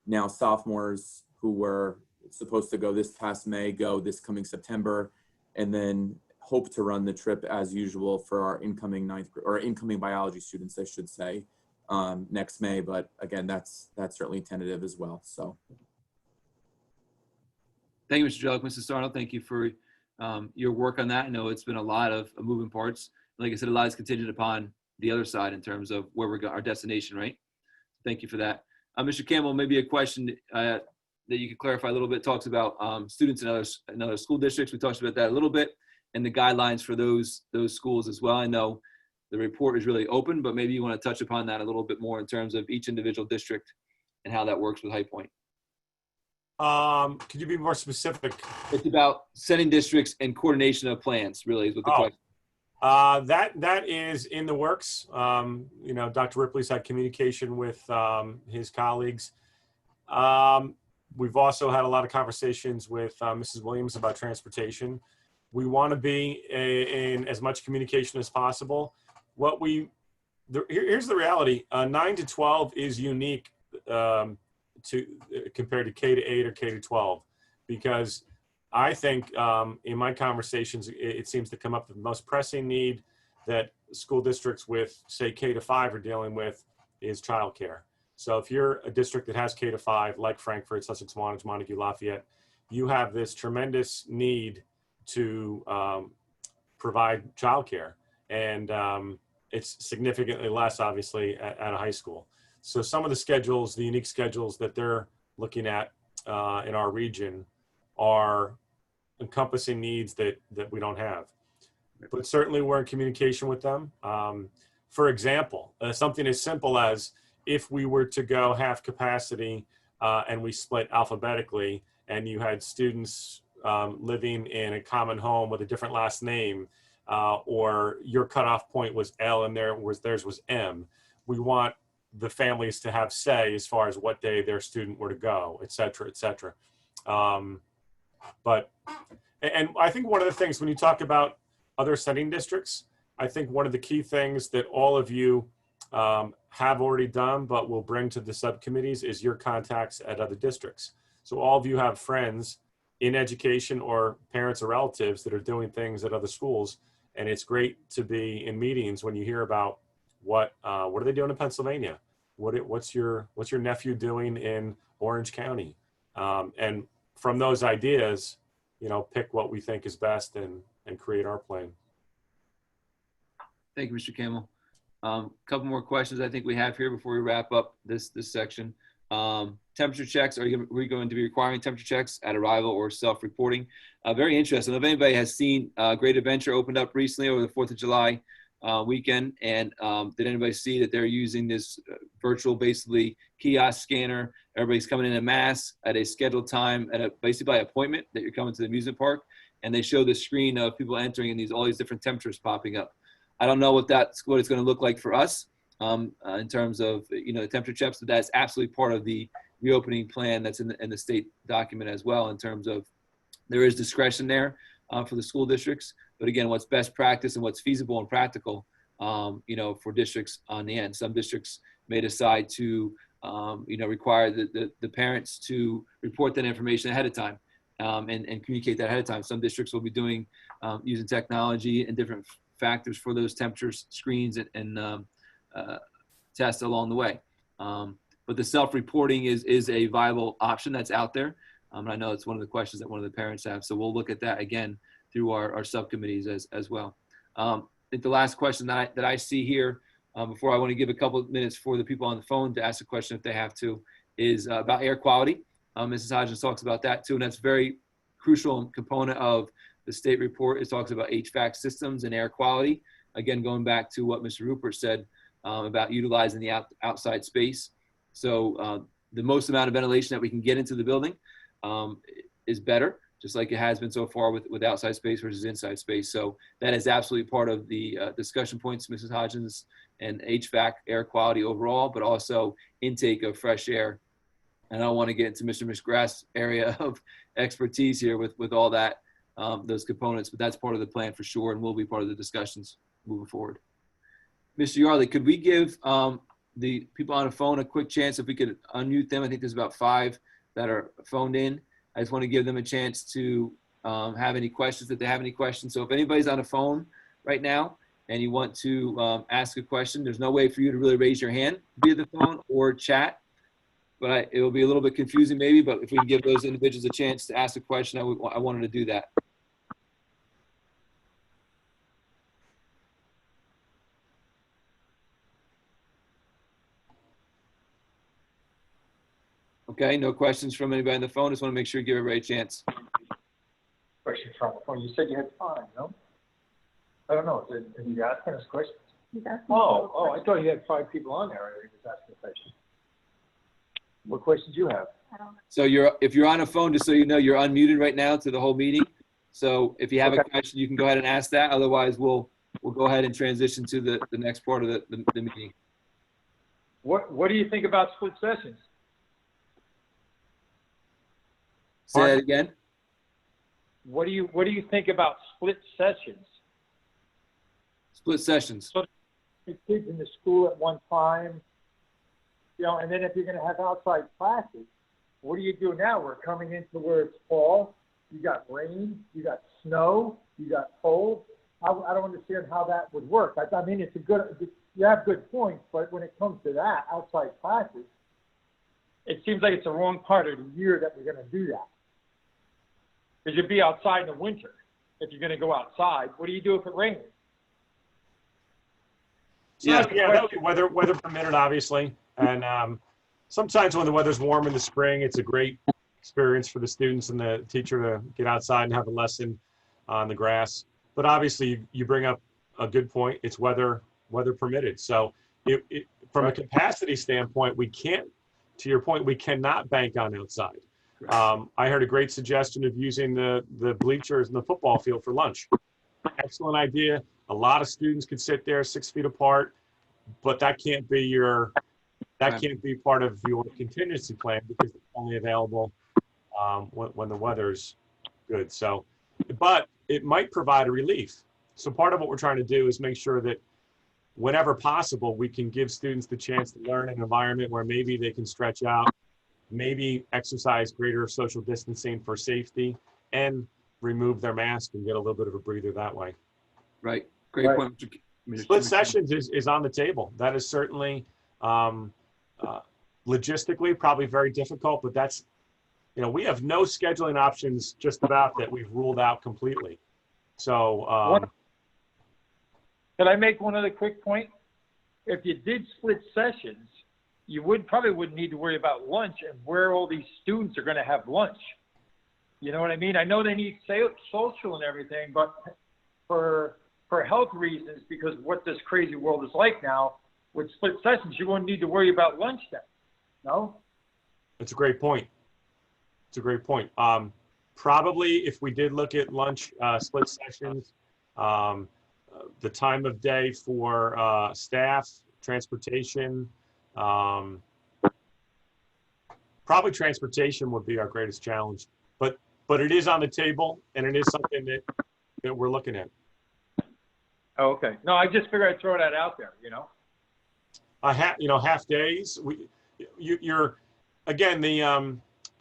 now sophomores who were supposed to go this past May go this coming September, and then hope to run the trip as usual for our incoming incoming biology students, I should say, next May. But again, that's certainly tentative as well. So. Thank you, Mr. Drellick. Mrs. Sarno, thank you for your work on that. I know it's been a lot of moving parts. Like I said, a lot is contingent upon the other side in terms of where we're going, our destination, right? Thank you for that. Mr. Campbell, maybe a question that you could clarify a little bit. Talks about students in other school districts. We talked about that a little bit, and the guidelines for those schools as well. I know the report is really open, but maybe you want to touch upon that a little bit more in terms of each individual district and how that works with High Point. Could you be more specific? It's about sending districts and coordination of plans, really, is what the question. That is in the works. Dr. Ripley's had communication with his colleagues. We've also had a lot of conversations with Mrs. Williams about transportation. We want to be in as much communication as possible. What we here's the reality. 9 to 12 is unique compared to K to 8 or K to 12, because I think in my conversations, it seems to come up the most pressing need that school districts with, say, K to 5 are dealing with is childcare. So if you're a district that has K to 5, like Frankfurt, Sussex Wantage, Montague, Lafayette, you have this tremendous need to provide childcare. And it's significantly less, obviously, at a high school. So some of the schedules, the unique schedules that they're looking at in our region are encompassing needs that we don't have. But certainly we're in communication with them. For example, something as simple as if we were to go half capacity and we split alphabetically, and you had students living in a common home with a different last name, or your cutoff point was L and theirs was M, we want the families to have say as far as what day their student were to go, et cetera, et cetera. And I think one of the things when you talk about other sending districts, I think one of the key things that all of you have already done but will bring to the subcommittees is your contacts at other districts. So all of you have friends in education or parents or relatives that are doing things at other schools, and it's great to be in meetings when you hear about what are they doing in Pennsylvania? What's your nephew doing in Orange County? And from those ideas, pick what we think is best and create our plan. Thank you, Mr. Campbell. A couple more questions I think we have here before we wrap up this section. Temperature checks, are we going to be requiring temperature checks at arrival or self-reporting? Very interesting. If anybody has seen Great Adventure opened up recently over the 4th of July weekend, and did anybody see that they're using this virtual, basically, kiosk scanner? Everybody's coming in mass at a scheduled time, basically by appointment, that you're coming to the amusement park, and they show the screen of people entering and all these different temperatures popping up. I don't know what it's going to look like for us in terms of the temperature checks, but that's absolutely part of the reopening plan that's in the state document as well, in terms of there is discretion there for the school districts. But again, what's best practice and what's feasible and practical, for districts on the end. Some districts may decide to, require the parents to report that information ahead of time and communicate that ahead of time. Some districts will be doing using technology and different factors for those temperature screens and tests along the way. But the self-reporting is a viable option that's out there. I know it's one of the questions that one of the parents have. So we'll look at that again through our subcommittees as well. I think the last question that I see here, before I want to give a couple of minutes for the people on the phone to ask a question if they have to, is about air quality. Mrs. Hodgins talks about that too, and that's a very crucial component of the state report. It talks about HVAC systems and air quality. Again, going back to what Mr. Rupert said about utilizing the outside space. So the most amount of ventilation that we can get into the building is better, just like it has been so far with outside space versus inside space. So that is absolutely part of the discussion points, Mrs. Hodgins, and HVAC, air quality overall, but also intake of fresh air. And I don't want to get into Mr. McGrath's area of expertise here with all that, those components, but that's part of the plan for sure, and will be part of the discussions moving forward. Mr. Yardley, could we give the people on the phone a quick chance if we could unmute them? I think there's about 5 that are phoned in. I just want to give them a chance to have any questions if they have any questions. So if anybody's on the phone right now and you want to ask a question, there's no way for you to really raise your hand via the phone or chat. But it will be a little bit confusing maybe, but if we can give those individuals a chance to ask a question, I wanted to do that. Okay, no questions from anybody on the phone. Just want to make sure you give everybody a chance. Question from the phone. You said you had 5, no? I don't know. Did you ask us questions? Oh, I thought you had 5 people on there. I was asking a question. What questions do you have? So if you're on a phone, just so you know, you're unmuted right now to the whole meeting. So if you have a question, you can go ahead and ask that. Otherwise, we'll go ahead and transition to the next part of the meeting. What do you think about split sessions? Say that again. What do you think about split sessions? Split sessions. kids in the school at one time, you know, and then if you're going to have outside classes, what do you do now? We're coming into where it's fall. You got rain, you got snow, you got cold. I don't understand how that would work. I mean, you have good points, but when it comes to that, outside classes, it seems like it's the wrong part of the year that we're going to do that. Because you'd be outside in the winter if you're going to go outside. What do you do if it rains? Yeah, that would be weather permitted, obviously. And sometimes when the weather's warm in the spring, it's a great experience for the students and the teacher to get outside and have a lesson on the grass. But obviously, you bring up a good point. It's weather permitted. So from a capacity standpoint, we can't, to your point, we cannot bank on outside. I heard a great suggestion of using the bleachers in the football field for lunch. Excellent idea. A lot of students could sit there 6 feet apart, but that can't be part of your contingency plan because it's only available when the weather's good. So, but it might provide a relief. So part of what we're trying to do is make sure that whenever possible, we can give students the chance to learn in an environment where maybe they can stretch out, maybe exercise greater social distancing for safety, and remove their mask and get a little bit of a breather that way. Right. Great point. Split sessions is on the table. That is certainly logistically probably very difficult, but that's, we have no scheduling options just about that we've ruled out completely. So, can I make one other quick point? If you did split sessions, you probably wouldn't need to worry about lunch and where all these students are going to have lunch. You know what I mean? I know they need social and everything, but for health reasons, because what this crazy world is like now, with split sessions, you won't need to worry about lunch then. No? That's a great point. It's a great point. Probably if we did look at lunch split sessions, the time of day for staff, transportation, probably transportation would be our greatest challenge. But it is on the table, and it is something that we're looking at. Oh, okay. No, I just figured I'd throw that out there, Half days. You're again the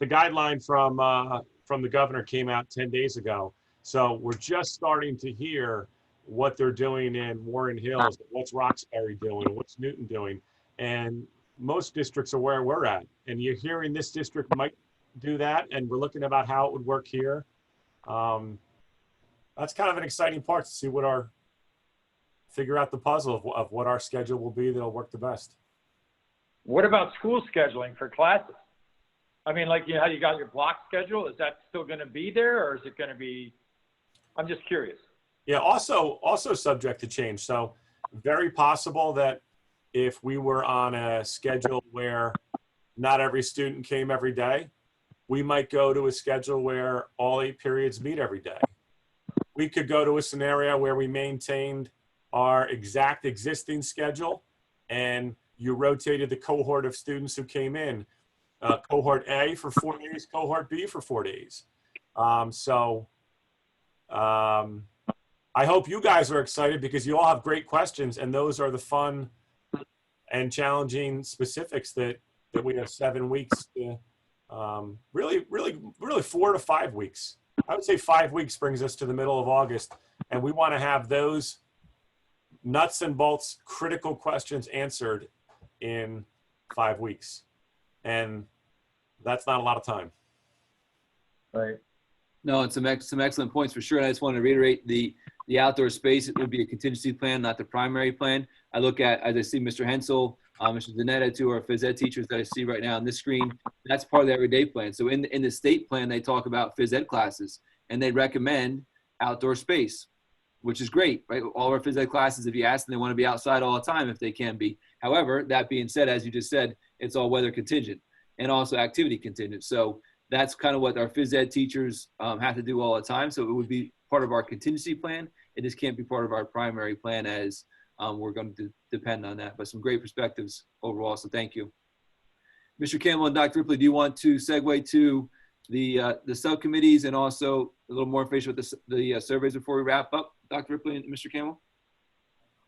guideline from the governor came out 10 days ago. So we're just starting to hear what they're doing in Warren Hills, what's Roxbury doing, what's Newton doing, and most districts are where we're at. And you're hearing this district might do that, and we're looking about how it would work here. That's kind of an exciting part to see figure out the puzzle of what our schedule will be that'll work the best. What about school scheduling for classes? I mean, like how you got your block schedule, is that still going to be there, or is it going to be, I'm just curious. Yeah, also subject to change. So very possible that if we were on a schedule where not every student came every day, we might go to a schedule where all 8 periods meet every day. We could go to a scenario where we maintained our exact existing schedule and you rotated the cohort of students who came in, cohort A for 4 days, cohort B for 4 days. I hope you guys are excited because you all have great questions, and those are the fun and challenging specifics that we have 7 weeks to, really 4 to 5 weeks. I would say 5 weeks brings us to the middle of August, and we want to have those nuts and bolts critical questions answered in 5 weeks. And that's not a lot of time. Right. No, and some excellent points for sure. And I just want to reiterate the outdoor space. It would be a contingency plan, not the primary plan. I look at, as I see Mr. Hensel, Mr. Danetta, two are phys ed teachers that I see right now on this screen. That's part of the everyday plan. So in the state plan, they talk about phys ed classes and they recommend outdoor space, which is great, right? All of our phys ed classes, if you ask them, they want to be outside all the time if they can be. However, that being said, as you just said, it's all weather contingent and also activity contingent. So that's kind of what our phys ed teachers have to do all the time. So it would be part of our contingency plan. It just can't be part of our primary plan as we're going to depend on that. But some great perspectives overall, so thank you. Mr. Campbell and Dr. Ripley, do you want to segue to the subcommittees and also a little more information with the surveys before we wrap up, Dr. Ripley and Mr. Campbell?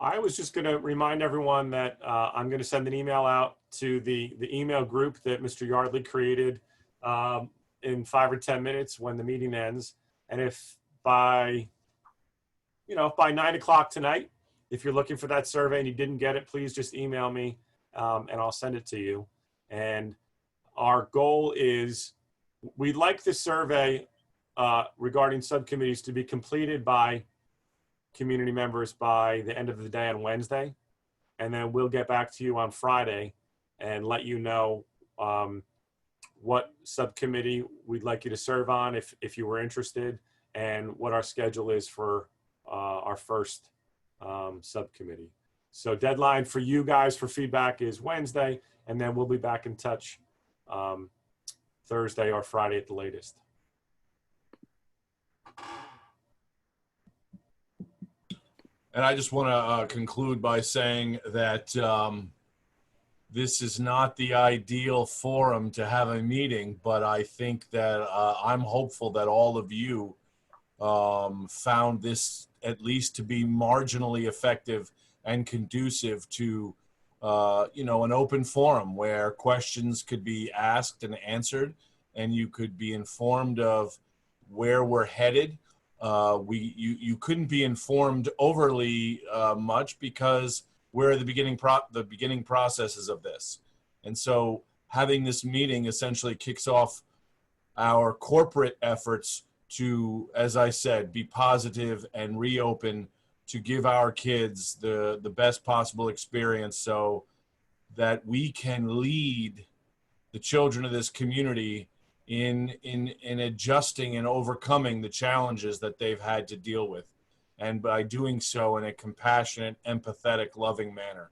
I was just going to remind everyone that I'm going to send an email out to the email group that Mr. Yardley created in 5 or 10 minutes when the meeting ends. And if by 9 o'clock tonight, if you're looking for that survey and you didn't get it, please just email me and I'll send it to you. And our goal is we'd like the survey regarding subcommittees to be completed by community members by the end of the day on Wednesday. And then we'll get back to you on Friday and let you know what subcommittee we'd like you to serve on if you were interested, and what our schedule is for our first subcommittee. So deadline for you guys for feedback is Wednesday, and then we'll be back in touch Thursday or Friday at the latest. And I just want to conclude by saying that this is not the ideal forum to have a meeting, but I think that I'm hopeful that all of you found this at least to be marginally effective and conducive to, an open forum where questions could be asked and answered, and you could be informed of where we're headed. You couldn't be informed overly much because we're at the beginning processes of this. And so having this meeting essentially kicks off our corporate efforts to, as I said, be positive and reopen, to give our kids the best possible experience so that we can lead the children of this community in adjusting and overcoming the challenges that they've had to deal with, and by doing so in a compassionate, empathetic, loving manner.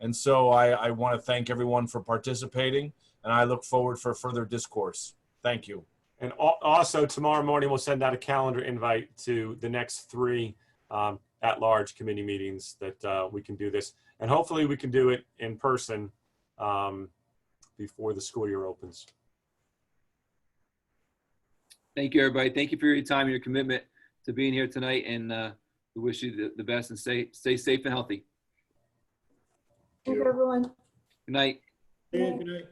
And so I want to thank everyone for participating, and I look forward for further discourse. Thank you. And also tomorrow morning, we'll send out a calendar invite to the next 3 at-large committee meetings that we can do this. And hopefully we can do it in person before the school year opens. Thank you, everybody. Thank you for your time and your commitment to being here tonight. And we wish you the best and stay safe and healthy. Thank you, everyone. Good night. Good night.